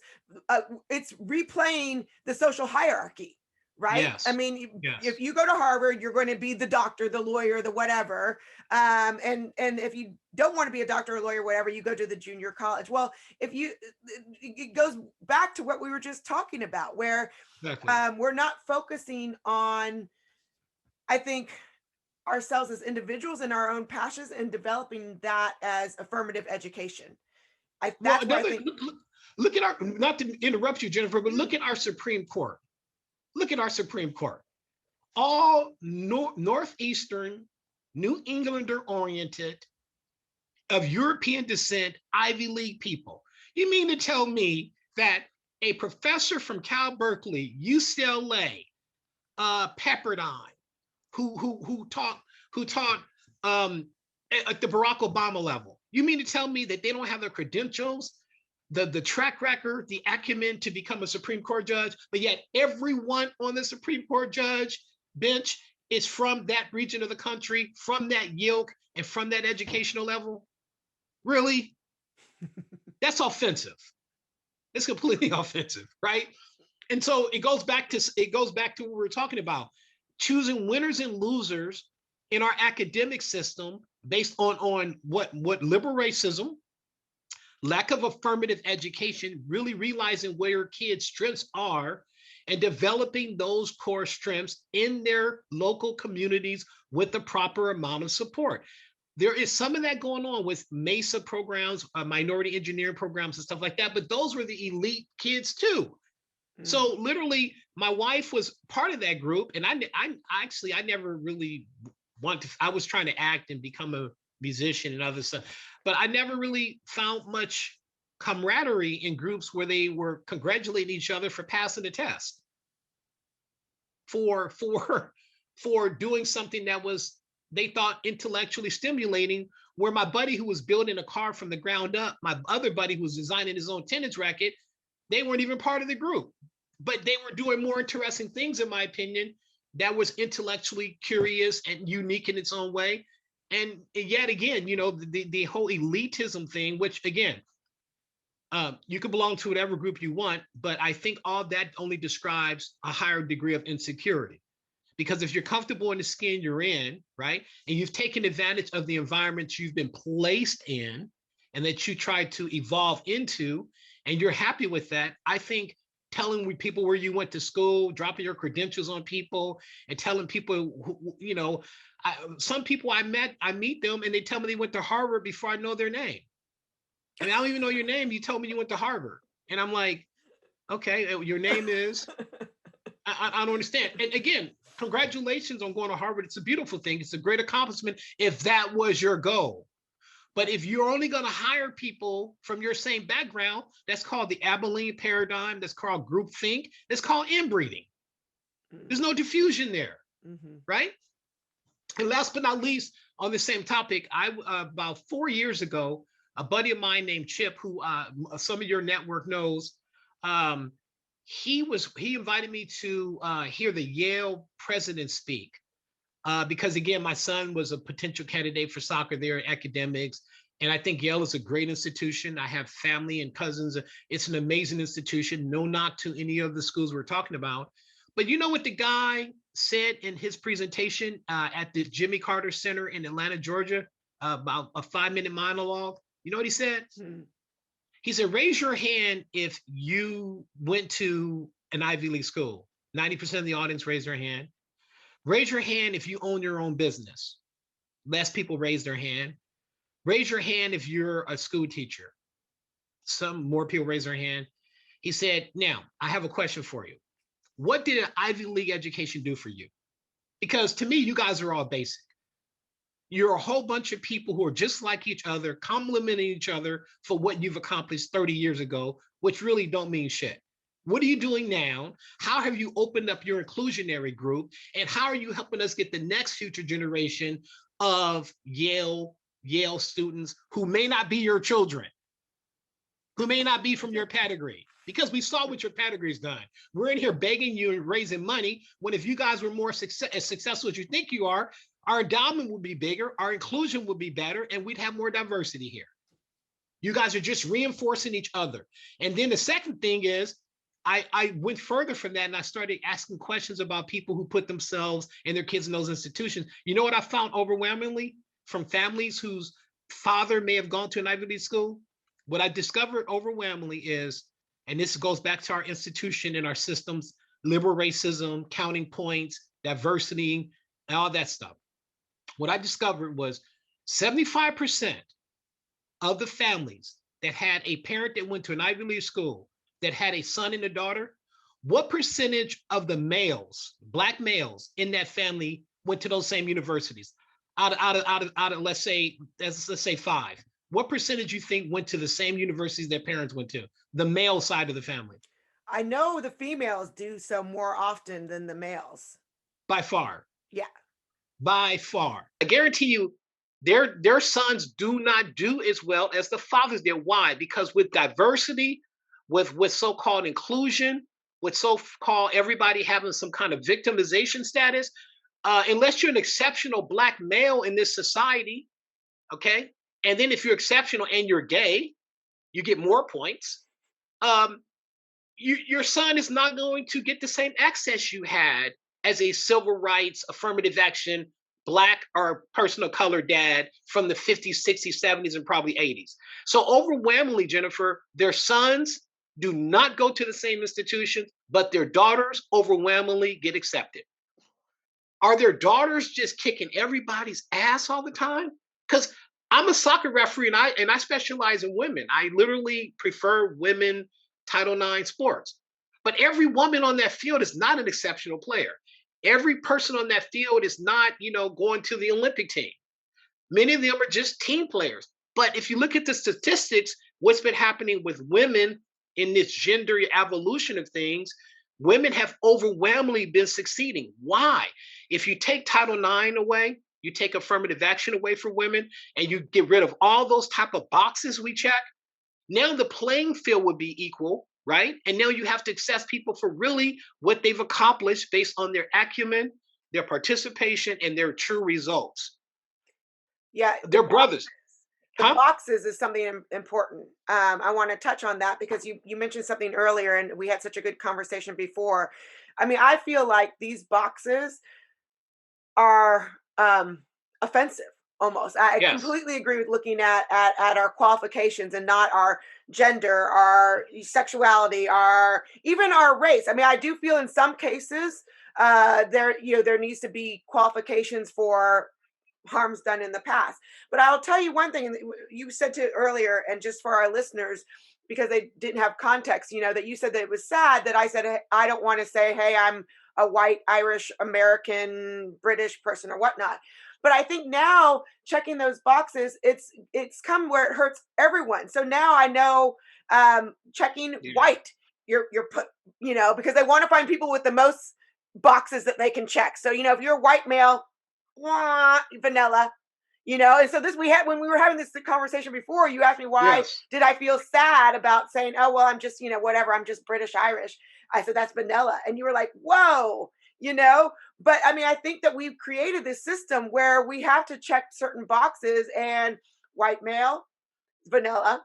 It's replaying the social hierarchy, right? I Yes. mean, if Yes. you go to Harvard, you're going to be the doctor, the lawyer, the whatever. And if you don't want to be a doctor or lawyer, whatever, you go to the junior college. Well, if you, it goes back to what we were just talking about, where Exactly. we're not focusing on, I think, ourselves as individuals and our own passions and developing that as affirmative education. Well, That's where I think. look at our, not to interrupt you, Jennifer, but Mm, look at our Supreme Court. Look at our Supreme Court. All Northeastern, New Englander oriented, of European descent, Ivy League people. You mean to tell me that a professor from Cal Berkeley, UCLA, Pepperdine, who taught at the Barack Obama level, you mean to tell me that they don't have the credentials, the track record, the acumen to become a Supreme Court judge, but yet everyone on the Supreme Court judge bench is from that region of the country, from that yoke, and from that educational level? Really? That's offensive. It's completely offensive, right? And so it goes back to what we were talking about, choosing winners and losers in our academic system based on what liberal racism, lack of affirmative education, really realizing where your kids' strengths are and developing those core strengths in their local communities with the proper amount of support. There is some of that going on with MESA programs, minority engineering programs, and stuff like that. But those were the elite kids too. mm, So literally, my wife was part of that group, and I never really wanted to. I was trying to act and become a musician and other stuff, but I never really found much camaraderie in groups where they were congratulating each other for passing the test, for for doing something that was they thought intellectually stimulating. Where my buddy who was building a car from the ground up, my other buddy who was designing his own tennis racket, they weren't even part of the group, but they were doing more interesting things, in my opinion, that was intellectually curious and unique in its own way. And yet again, the whole elitism thing, which again, you can belong to whatever group you want, but I think all that only describes a higher degree of insecurity. Because if you're comfortable in the skin you're in, right, and you've taken advantage of the environment you've been placed in and that you try to evolve into, and you're happy with that, I think telling people where you went to school, dropping your credentials on people, and telling people, some people I meet them and they tell me they went to Harvard before I know their name. I mean, I don't even know your name. You told me you went to Harvard. And I'm like, okay, your name is, I don't understand. And again, congratulations on going to Harvard. It's a beautiful thing. It's a great accomplishment if that was your goal. But if you're only going to hire people from your same background, that's called the Abilene paradigm. That's called groupthink. That's called inbreeding. mm, There's no diffusion there, mhm, right? And last but not least, on the same topic, I about 4 years ago, a buddy of mine named Chip, who some of your network knows, um, he invited me to hear the Yale president speak. Because again, my son was a potential candidate for soccer there in academics. And I think Yale is a great institution. I have family and cousins. It's an amazing institution. No knock to any of the schools we're talking about. But you know what the guy said in his presentation at the Jimmy Carter Center in Atlanta, Georgia, about a 5-minute monologue? You know what he said? mm. He said, raise your hand if you went to an Ivy League school. 90% of the audience raised their hand. Raise your hand if you own your own business. Less people raise their hand. Raise your hand if you're a school teacher. Some more people raise their hand. He said, now, I have a question for you. What did an Ivy League education do for you? Because to me, you guys are all basic. You're a whole bunch of people who are just like each other, complimenting each other for what you've accomplished 30 years ago, which really don't mean shit. What are you doing now? How have you opened up your inclusionary group? And how are you helping us get the next future generation of Yale students who may not be your children, who may not be from your pedigree? Because we saw what your pedigree's done. We're in here begging you and raising money when if you guys were more as successful as you think you are, our endowment would be bigger, our inclusion would be better, and we'd have more diversity here. You guys are just reinforcing each other. And then the second thing is, I went further from that and I started asking questions about people who put themselves and their kids in those institutions. You know what I found overwhelmingly from families whose father may have gone to an Ivy League school? What I discovered overwhelmingly is, and this goes back to our institution and our systems, liberal racism, counting points, diversity, and all that stuff. What I discovered was 75% of the families that had a parent that went to an Ivy League school that had a son and a daughter, what percentage of the males, Black males in that family went to those same universities? Out of let's say 5. What percentage you think went to the same universities their parents went to? The male side of the family. I know the females do so more often than the males. By far. Yeah. By far. I guarantee you, their sons do not do as well as the fathers did. Why? Because with diversity, with so-called inclusion, with so-called everybody having some kind of victimization status, unless you're an exceptional Black male in this society, okay, and then if you're exceptional and you're gay, you get more points. Your son is not going to get the same access you had as a civil rights, affirmative action, Black or person of color dad from the 50s, 60s, 70s, and probably 80s. So overwhelmingly, Jennifer, their sons do not go to the same institutions, but their daughters overwhelmingly get accepted. Are their daughters just kicking everybody's ass all the time? Because I'm a soccer referee and I specialize in women. I literally prefer women Title IX sports. But every woman on that field is not an exceptional player. Every person on that field is not, going to the Olympic team. Many of them are just team players. But if you look at the statistics, what's been happening with women in this gender evolution of things, women have overwhelmingly been succeeding. Why? If you take Title IX away, you take affirmative action away from women, and you get rid of all those type of boxes we check, now the playing field would be equal, right? And now you have to assess people for really what they've accomplished based on their acumen, their participation, and their true results. Yeah. They're brothers. The boxes is something important. I want to touch on that because you mentioned something earlier and we had such a good conversation before. I mean, I feel like these boxes are offensive almost. I completely agree with looking at our qualifications and not our gender, our sexuality, even our race. I mean, I do feel in some cases there needs to be qualifications for harms done in the past. But I'll tell you one thing you said to earlier, and just for our listeners, because they didn't have context, that you said that it was sad that I said, hey, I don't want to say, hey, I'm a white, Irish, American, British person or whatnot. But I think now checking those boxes, it's come where it hurts everyone. So now I know checking white, you're put, because they want to find people with the most boxes that they can check. So, if you're a white male, vanilla, and so when we were having this conversation before, you asked me why did I feel sad about saying, oh, well, I'm just, whatever, I'm just British Irish. I said, that's vanilla. And you were like, whoa, but I mean, I think that we've created this system where we have to check certain boxes, and white male, vanilla,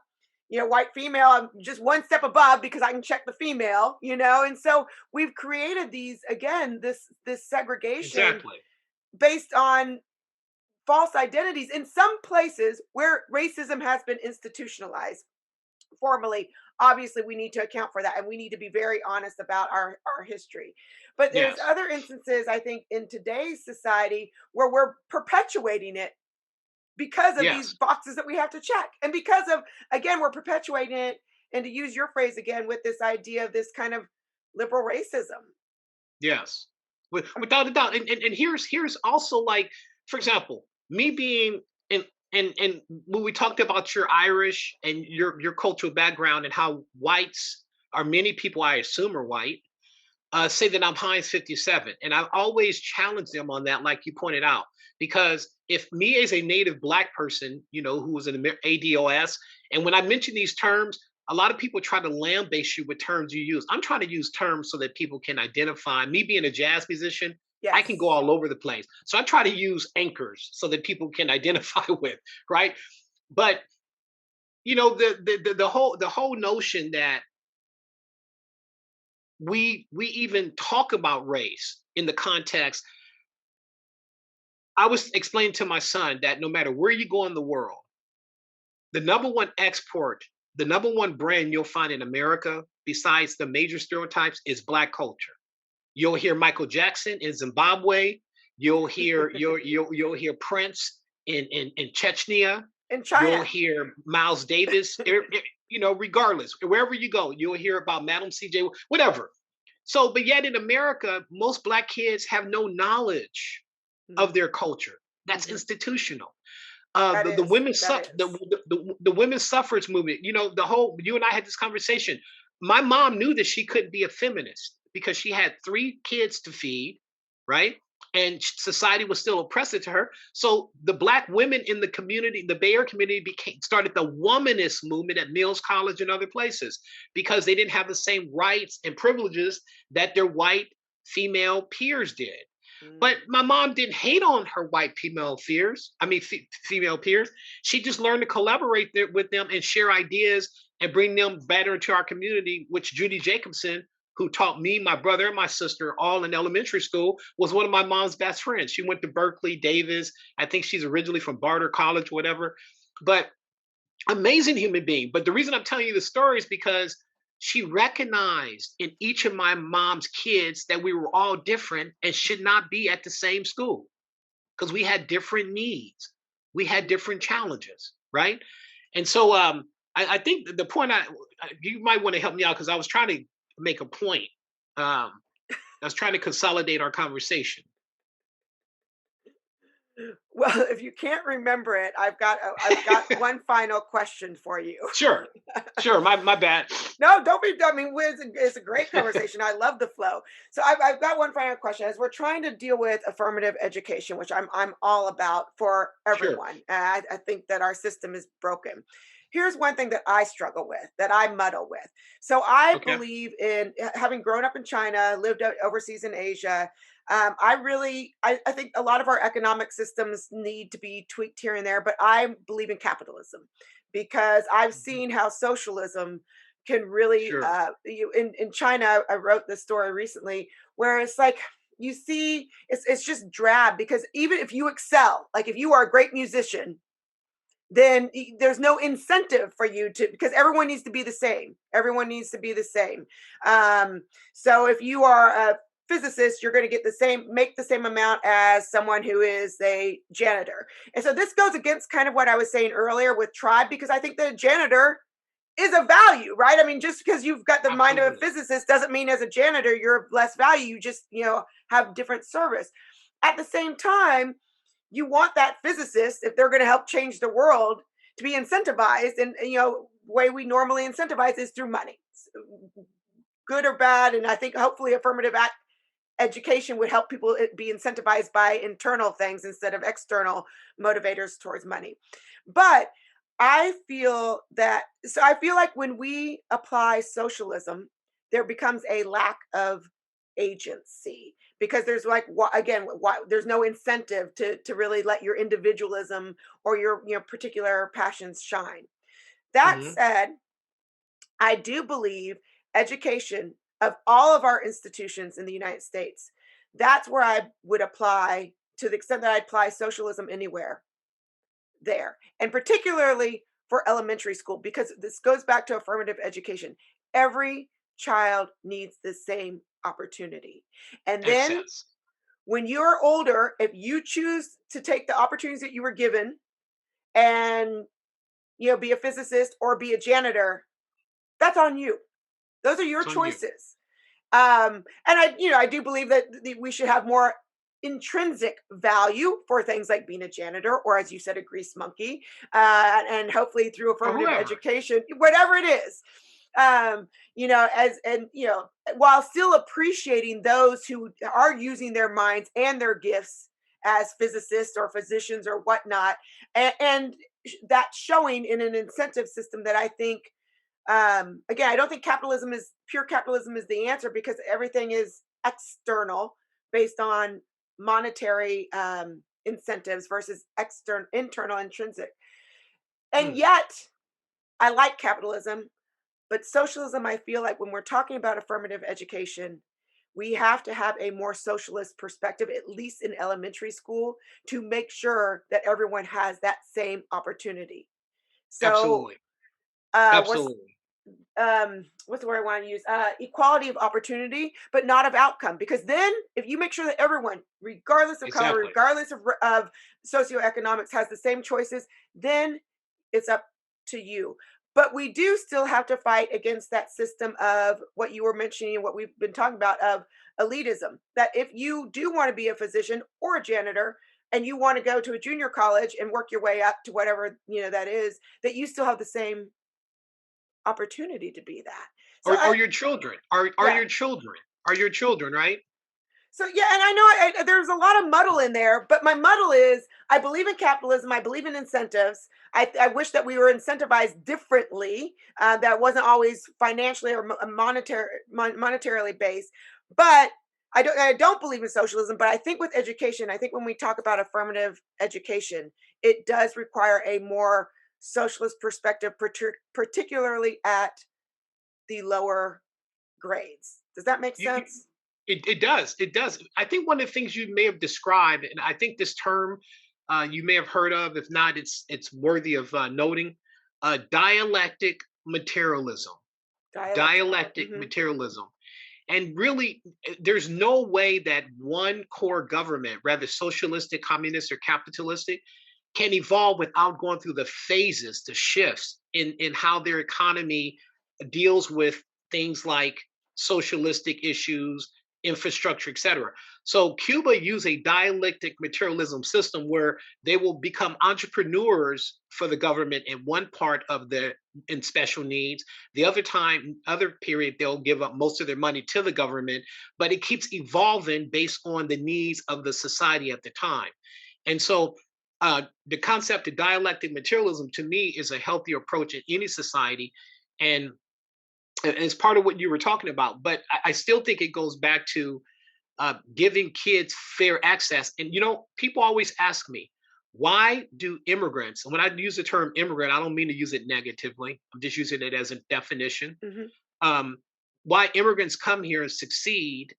white female, I'm just one step above because I can check the female, and so we've created these, again, this segregation based on false identities in some places where racism has been institutionalized formally. Obviously, we need to account for that, and we need to be very honest about our history. But there's other instances, I think, in today's society where we're perpetuating it because of these boxes that we have to check. And because of, again, we're perpetuating it, and to use your phrase again, with this idea of this kind of liberal racism. Yes. Without a doubt. And here's also, like, for example, me being and when we talked about your Irish and your cultural background and how whites or many people I assume are white, say that I'm Heinz 57. And I always challenge them on that, like you pointed out, because if me as a native black person, who was an ADOS, and when I mention these terms, a lot of people try to lambaste you with terms you use. I'm trying to use terms so that people can identify. Me being a jazz musician, I can go Yes. all over the place. So I try to use anchors so that people can identify with, right? But the whole notion that we even talk about race in the context. I was explaining to my son that no matter where you go in the world, the number one export, the number one brand you'll find in America, besides the major stereotypes, is black culture. You'll hear Michael Jackson in Zimbabwe. You'll hear Prince in Chechnya. In You'll China. hear Miles Davis. Regardless, wherever you go, you'll hear about Madam CJ, whatever. So, but yet in America, most black kids have no knowledge of Mhm. their culture. That's Mhm. institutional. That The is. women's That is. the women's suffrage movement. The whole, you and I had this conversation. My mom knew that she couldn't be a feminist because she had 3 kids to feed, right? And society was still oppressive to her. So the black women in the community, the Bay Area community, started the womanist movement at Mills College and other places because they didn't have the same rights and privileges that their white female peers did. But Mm. my mom didn't hate on her white female peers. I mean, female peers. She just learned to collaborate with them and share ideas and bring them better into our community. Which Judy Jacobson, who taught me, my brother, and my sister all in elementary school, was one of my mom's best friends. She went to Berkeley, Davis. I think she's originally from Barter College, whatever. But amazing human being. But the reason I'm telling you the story is because she recognized in each of my mom's kids that we were all different and should not be at the same school because we had different needs, we had different challenges, right? And so I think the point you might want to help me out because I was trying to make a point. um, I was trying to consolidate our conversation. Well, if you can't remember it, I've got one final question for you. Sure, sure, my bad. No, don't be. I mean, it's a great conversation. I love the flow. So I've got one final question. As we're trying to deal with affirmative education, which I'm all about for Sure. everyone, and I think that our system is broken. Here's one thing that I struggle with, that I muddle with. So I Okay. believe in having grown up in China, lived overseas in Asia. I think a lot of our economic systems need to be tweaked here and there, but I believe in capitalism because I've Mhm. seen how socialism can really Sure. in China. I wrote this story recently where it's like you see it's just drab because even if you excel, like if you are a great musician, then there's no incentive for you to, because everyone needs to be the same. Everyone needs to be the same. So if you are a physicist, you're going to get the same, make the same amount as someone who is a janitor. And so this goes against kind of what I was saying earlier with tribe, because I think that a janitor is a value, right? I mean, just because you've got the mind of a Absolutely. physicist doesn't mean as a janitor you're of less value. You just, have different service. At the same time, you want that physicist, if they're going to help change the world, to be incentivized. And, way we normally incentivize is through money, good or bad. And I think hopefully affirmative education would help people be incentivized by internal things instead of external motivators towards money. But I feel like when we apply socialism, there becomes a lack of agency because there's like again there's no incentive to really let your individualism or your particular passions shine. That Hmm. said, I do believe education of all of our institutions in the United States, that's where I would apply, to the extent that I apply socialism anywhere, there. And particularly for elementary school, because this goes back to affirmative education. Every child needs the same opportunity. And then Access. when you're older, if you choose to take the opportunities that you were given and be a physicist or be a janitor, that's on you. Those are your It's on you. choices. And I do believe that we should have more intrinsic value for things like being a janitor or, as you said, a grease monkey, and hopefully through Or affirmative whoever. education, whatever it is. while still appreciating those who are using their minds and their gifts as physicists or physicians or whatnot, and that showing in an incentive system that I think, again, I don't think pure capitalism is the answer, because everything is external based on monetary incentives versus internal intrinsic. And Hmm. yet I like capitalism, but socialism, I feel like when we're talking about affirmative education, we have to have a more socialist perspective, at least in elementary school, to make sure that everyone has that same opportunity. So, Absolutely. uh, what's Absolutely. what's the word I want to use? Equality of opportunity, but not of outcome. Because then, if you make sure that everyone, regardless of color, Exactly. regardless of socioeconomics, has the same choices, then it's up to you. But we do still have to fight against that system of what you were mentioning, what we've been talking about, of elitism. That if you do want to be a physician or a janitor, and you want to go to a junior college and work your way up to whatever that is, that you still have the same opportunity to be that. So Or your children. Are yeah. your children. Are your children, right? So yeah, and I know there's a lot of muddle in there, but my muddle is I believe in capitalism. I believe in incentives. I wish that we were incentivized differently. That wasn't always financially or monetarily based. But I don't believe in socialism. But I think with education, I think when we talk about affirmative education, it does require a more socialist perspective, particularly at the lower grades. Does that make You sense? it does. It does. I think one of the things you may have described, and I think this term you may have heard of. If not, it's worthy of noting. Dialectic materialism. Dialectical. Dialectic materialism. And really, there's no way that one core government, rather socialistic, communist, or capitalistic, can evolve without going through the phases, the shifts in how their economy deals with things like socialistic issues, infrastructure, etc. So Cuba used a dialectic materialism system where they will become entrepreneurs for the government in one part of their in special needs. The other period, they'll give up most of their money to the government, but it keeps evolving based on the needs of the society at the time. And so the concept of dialectic materialism to me is a healthy approach in any society. And it's part of what you were talking about. But I still think it goes back to giving kids fair access. And, people always ask me, why do immigrants, and when I use the term immigrant, I don't mean to use it negatively, I'm just using it as a definition. Hmm. Um, why immigrants come here and succeed,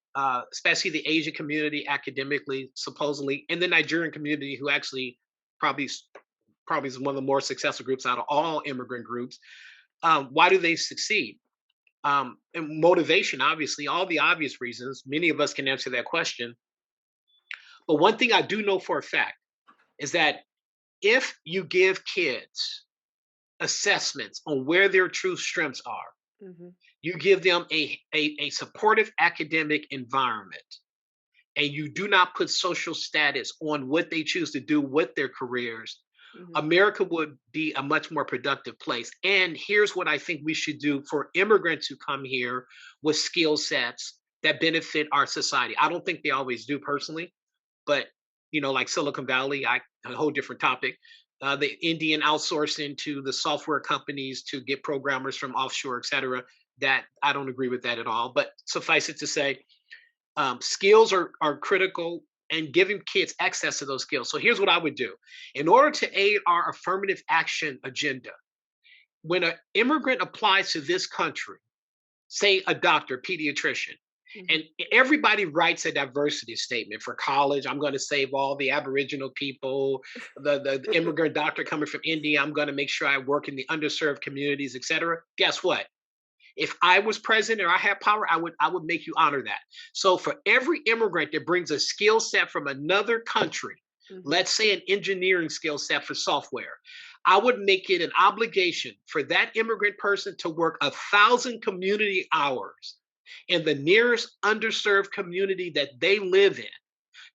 especially the Asian community academically, supposedly, and the Nigerian community, who actually probably probably is one of the more successful groups out of all immigrant groups. Why do they succeed? And motivation, obviously, all the obvious reasons. Many of us can answer that question. But one thing I do know for a fact is that if you give kids assessments on where their true strengths are, Hmm. you give them a supportive academic environment, and you do not put social status on what they choose to do with their careers, Hmm. America would be a much more productive place. And here's what I think we should do for immigrants who come here with skill sets that benefit our society. I don't think they always do personally, but like Silicon Valley, a whole different topic. The Indian outsourcing to the software companies to get programmers from offshore, et cetera. That I don't agree with that at all. But suffice it to say, skills are critical, and giving kids access to those skills. So here's what I would do. In order to aid our affirmative action agenda, when an immigrant applies to this country, say a doctor, pediatrician, Hmm. and everybody writes a diversity statement for college. I'm going to save all the Aboriginal people, the immigrant doctor coming from India. I'm going to make sure I work in the underserved communities, et cetera. Guess what? If I was president or I had power, I would make you honor that. So for every immigrant that brings a skill set from another country, Hmm. let's say an engineering skill set for software, I would make it an obligation for that immigrant person to work 1,000 community hours in the nearest underserved community that they live in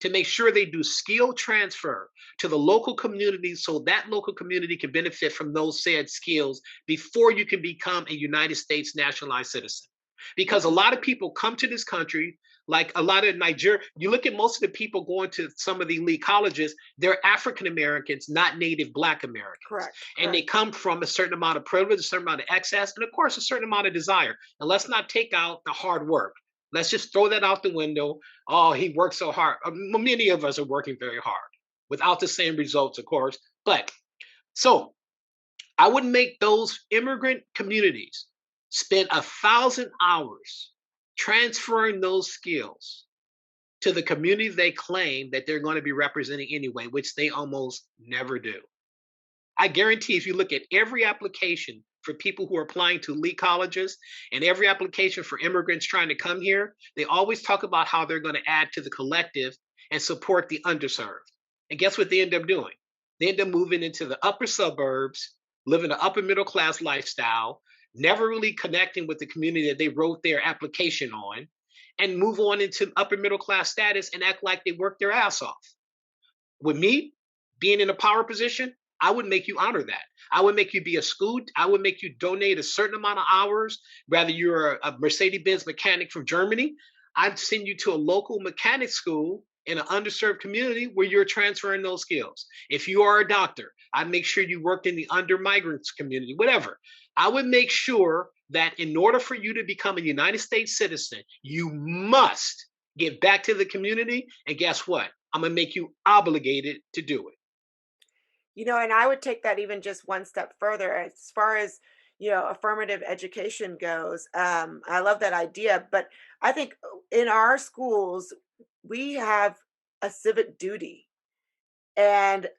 to make sure they do skill transfer to the local community so that local community can benefit from those said skills before you can become a United States nationalized citizen. Because a lot of people come to this country, like a lot of Nigeria, you look at most of the people going to some of the elite colleges, they're African Americans, not native Black Americans. Correct. And they come from a certain amount of privilege, a certain amount of excess, and of course, a certain amount of desire. And let's not take out the hard work. Let's just throw that out the window. Oh, he worked so hard. Many of us are working very hard without the same results, of course. But so I would make those immigrant communities spend 1,000 hours transferring those skills to the community they claim that they're going to be representing anyway, which they almost never do. I guarantee if you look at every application for people who are applying to elite colleges and every application for immigrants trying to come here, they always talk about how they're going to add to the collective and support the underserved. And guess what they end up doing? They end up moving into the upper suburbs, living an upper middle class lifestyle, never really connecting with the community that they wrote their application on, and move on into upper middle class status and act like they worked their ass off. With me being in a power position, I would make you honor that. I would make you be a school. I would make you donate a certain amount of hours. Whether you're a Mercedes-Benz mechanic from Germany, I'd send you to a local mechanic school in an underserved community where you're transferring those skills. If you are a doctor, I'd make sure you worked in the under migrants community, whatever. I would make sure that in order for you to become a United States citizen, you must give back to the community. And guess what? I'm going to make you obligated to do it. And I would take that even just one step further as far as, affirmative education goes. I love that idea, but I think in our schools, we have a civic duty. And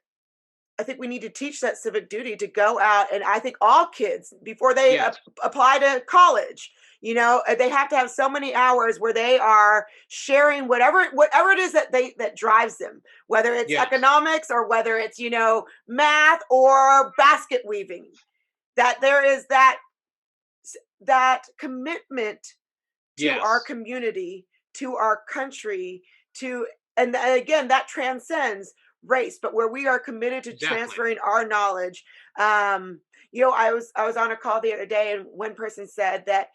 I think we need to teach that civic duty to go out. And I think all kids, before they Yes. apply to college, they have to have so many hours where they are sharing whatever it is that drives them, whether it's Yes. economics or whether it's, math or basket weaving, that there is that commitment to our Yes. community, to our country, and again, that transcends race, but where we are committed to Exactly. transferring our knowledge. I was on a call the other day, and one person said that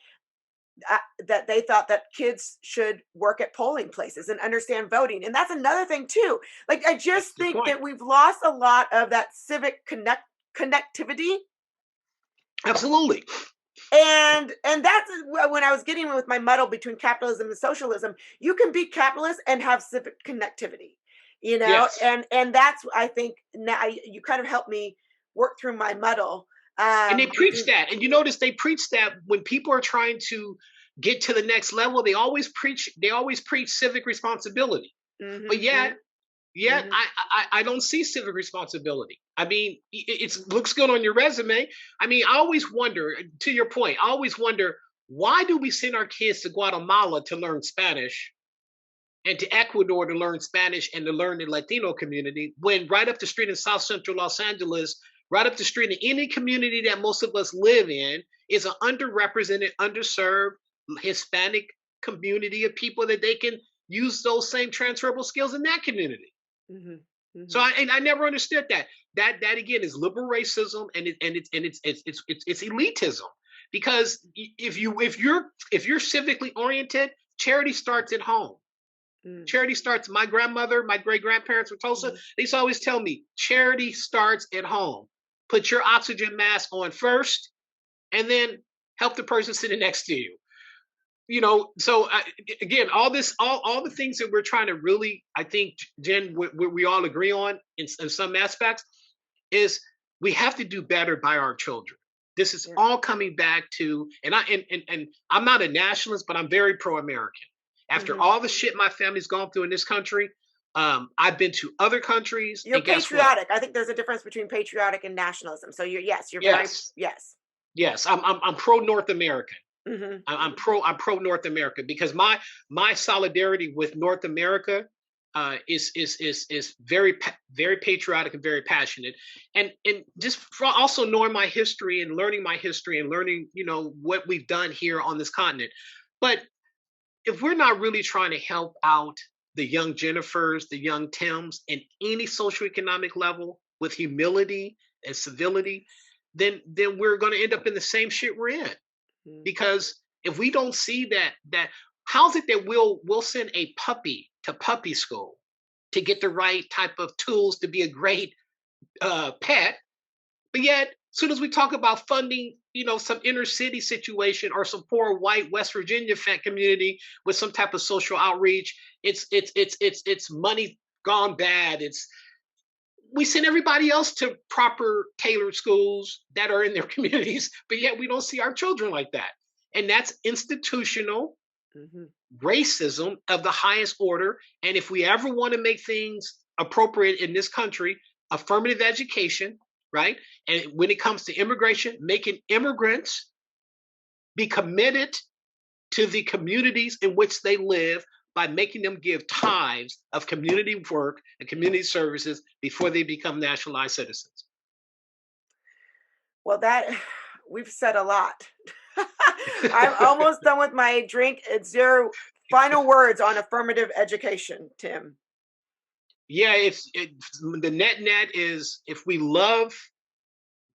they thought that kids should work at polling places and understand voting, and that's another thing too. Like, I just That's the think point. that we've lost a lot of that civic connectivity. Absolutely. And that's when I was getting with my muddle between capitalism and socialism. You can be capitalist and have civic connectivity, Yes. and that's, I think, now you kind of helped me work through my muddle. And they preach that. And you notice they preach that when people are trying to get to the next level, they always preach civic responsibility. But yet mhm. I don't see civic responsibility. I mean, it looks good on your resume. I mean, I always wonder, to your point, I always wonder, why do we send our kids to Guatemala to learn Spanish and to Ecuador to learn Spanish and to learn the Latino community, when right up the street in South Central Los Angeles, right up the street in any community that most of us live in, is an underrepresented, underserved Hispanic community of people that they can use those same transferable skills in that community. Mhm, So mhm. I never understood that. That again is liberal racism, and it's elitism. Because if you're civically oriented, charity starts at home. Mm, Charity starts. My grandmother, my great grandparents from Tulsa, mhm. they used to always tell me, charity starts at home. Put your oxygen mask on first, and then help the person sitting next to you. So again, all the things that we're trying to really, I think, Jen, we all agree on in some aspects, is we have to do better by our children. This is Yeah. all coming back to, and I'm not a nationalist, but I'm very pro-American. After Mhm. all the shit my family's gone through in this country, I've been to other countries, You're and guess what? patriotic. I think there's a difference between patriotic and nationalism. So you're very, Yes, yes. yes, I'm pro North American. Mhm, I'm mhm, pro North America, because my solidarity with North America is very patriotic and very passionate, and just for also knowing my history and learning what we've done here on this continent. But if we're not really trying to help out the young Jennifers, the young Timms, in any socioeconomic level with humility and civility, then we're going to end up in the same shit we're in. Mm. Because if we don't see that how's it that we'll send a puppy to puppy school to get the right type of tools to be a great pet, but yet as soon as we talk about funding, some inner city situation or some poor white West Virginia community with some type of social outreach, it's money gone bad. We send everybody else to proper tailored schools that are in their communities, but yet we don't see our children like that. And that's institutional racism of the highest order. And if we ever want to make things appropriate in this country, affirmative education, right? And when it comes to immigration, making immigrants be committed to the communities in which they live by making them give tithes of community work and community services before they become nationalized citizens. Well, we've said a lot. I'm almost done with my drink. It's your final words on affirmative education, Timm. Yeah, the net is, if we love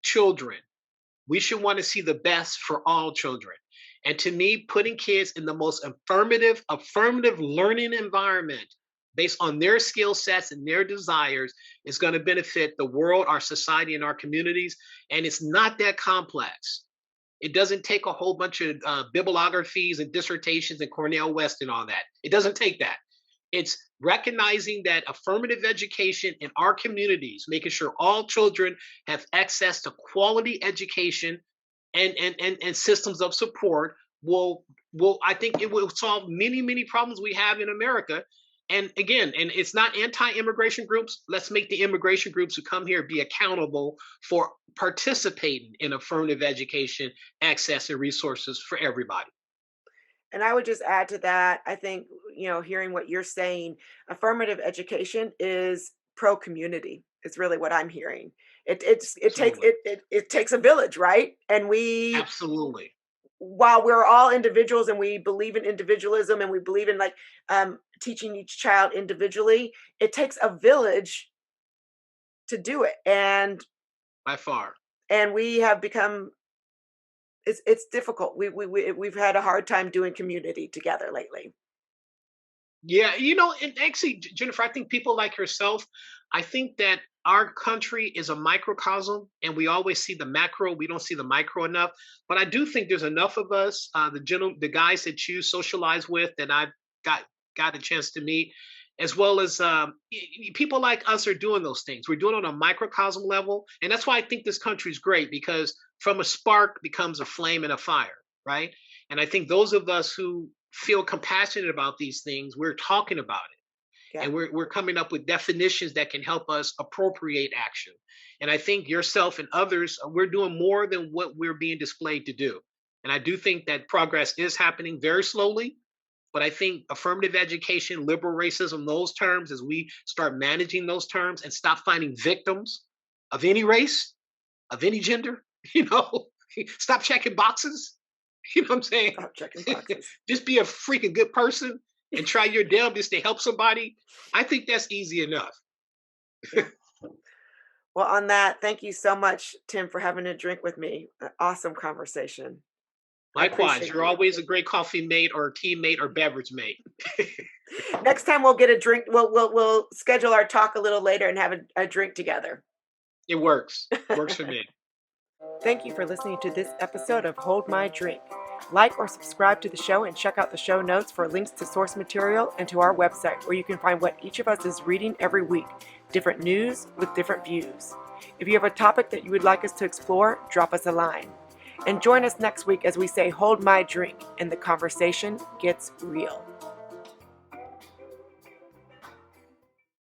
children, we should want to see the best for all children. And to me, putting kids in the most affirmative learning environment based on their skill sets and their desires is going to benefit the world, our society, and our communities. And it's not that complex. It doesn't take a whole bunch of bibliographies and dissertations and Cornell West and all that. It doesn't take that. It's recognizing that affirmative education in our communities, making sure all children have access to quality education and systems of support will I think it will solve many problems we have in America. And again, and it's not anti-immigration groups. Let's make the immigration groups who come here be accountable for participating in affirmative education, access, and resources for everybody. And I would just add to that, I think, hearing what you're saying, affirmative education is pro-community. It's really what I'm hearing. Absolutely. It takes a village, right? And Absolutely. while we're all individuals and we believe in individualism and we believe in teaching each child individually, it takes a village to do it. And By far. we have become, it's difficult. We've had a hard time doing community together lately. Yeah, and actually, Jennifer, I think people like yourself, I think that our country is a microcosm and we always see the macro. We don't see the micro enough. But I do think there's enough of us, the guys that you socialize with that I've got a chance to meet, as well as people like us are doing those things. We're doing it on a microcosm level. And that's why I think this country is great, because from a spark becomes a flame and a fire, right? And I think those of us who feel compassionate about these things, we're talking about it. Yeah. And we're coming up with definitions that can help us appropriate action. And I think yourself and others, we're doing more than what we're being displayed to do. And I do think that progress is happening very slowly. But I think affirmative education, liberal racism, those terms, as we start managing those terms and stop finding victims of any race, of any gender, stop checking boxes. You know what I'm saying? Stop checking boxes. Just be a freaking good person and try your damnedest to help somebody. I think that's easy enough. Well, on that, thank you so much, Timm, for having a drink with me. An awesome conversation. Likewise, you're always a great coffee mate or tea mate or beverage mate. Next time we'll get a drink. We'll schedule our talk a little later and have a drink together. It works. Works for me. Thank you for listening to this episode of Hold My Drink. Like or subscribe to the show and check out the show notes for links to source material and to our website, where you can find what each of us is reading every week, different news with different views. If you have a topic that you would like us to explore, drop us a line. And join us next week as we say, hold my drink, and the conversation gets real.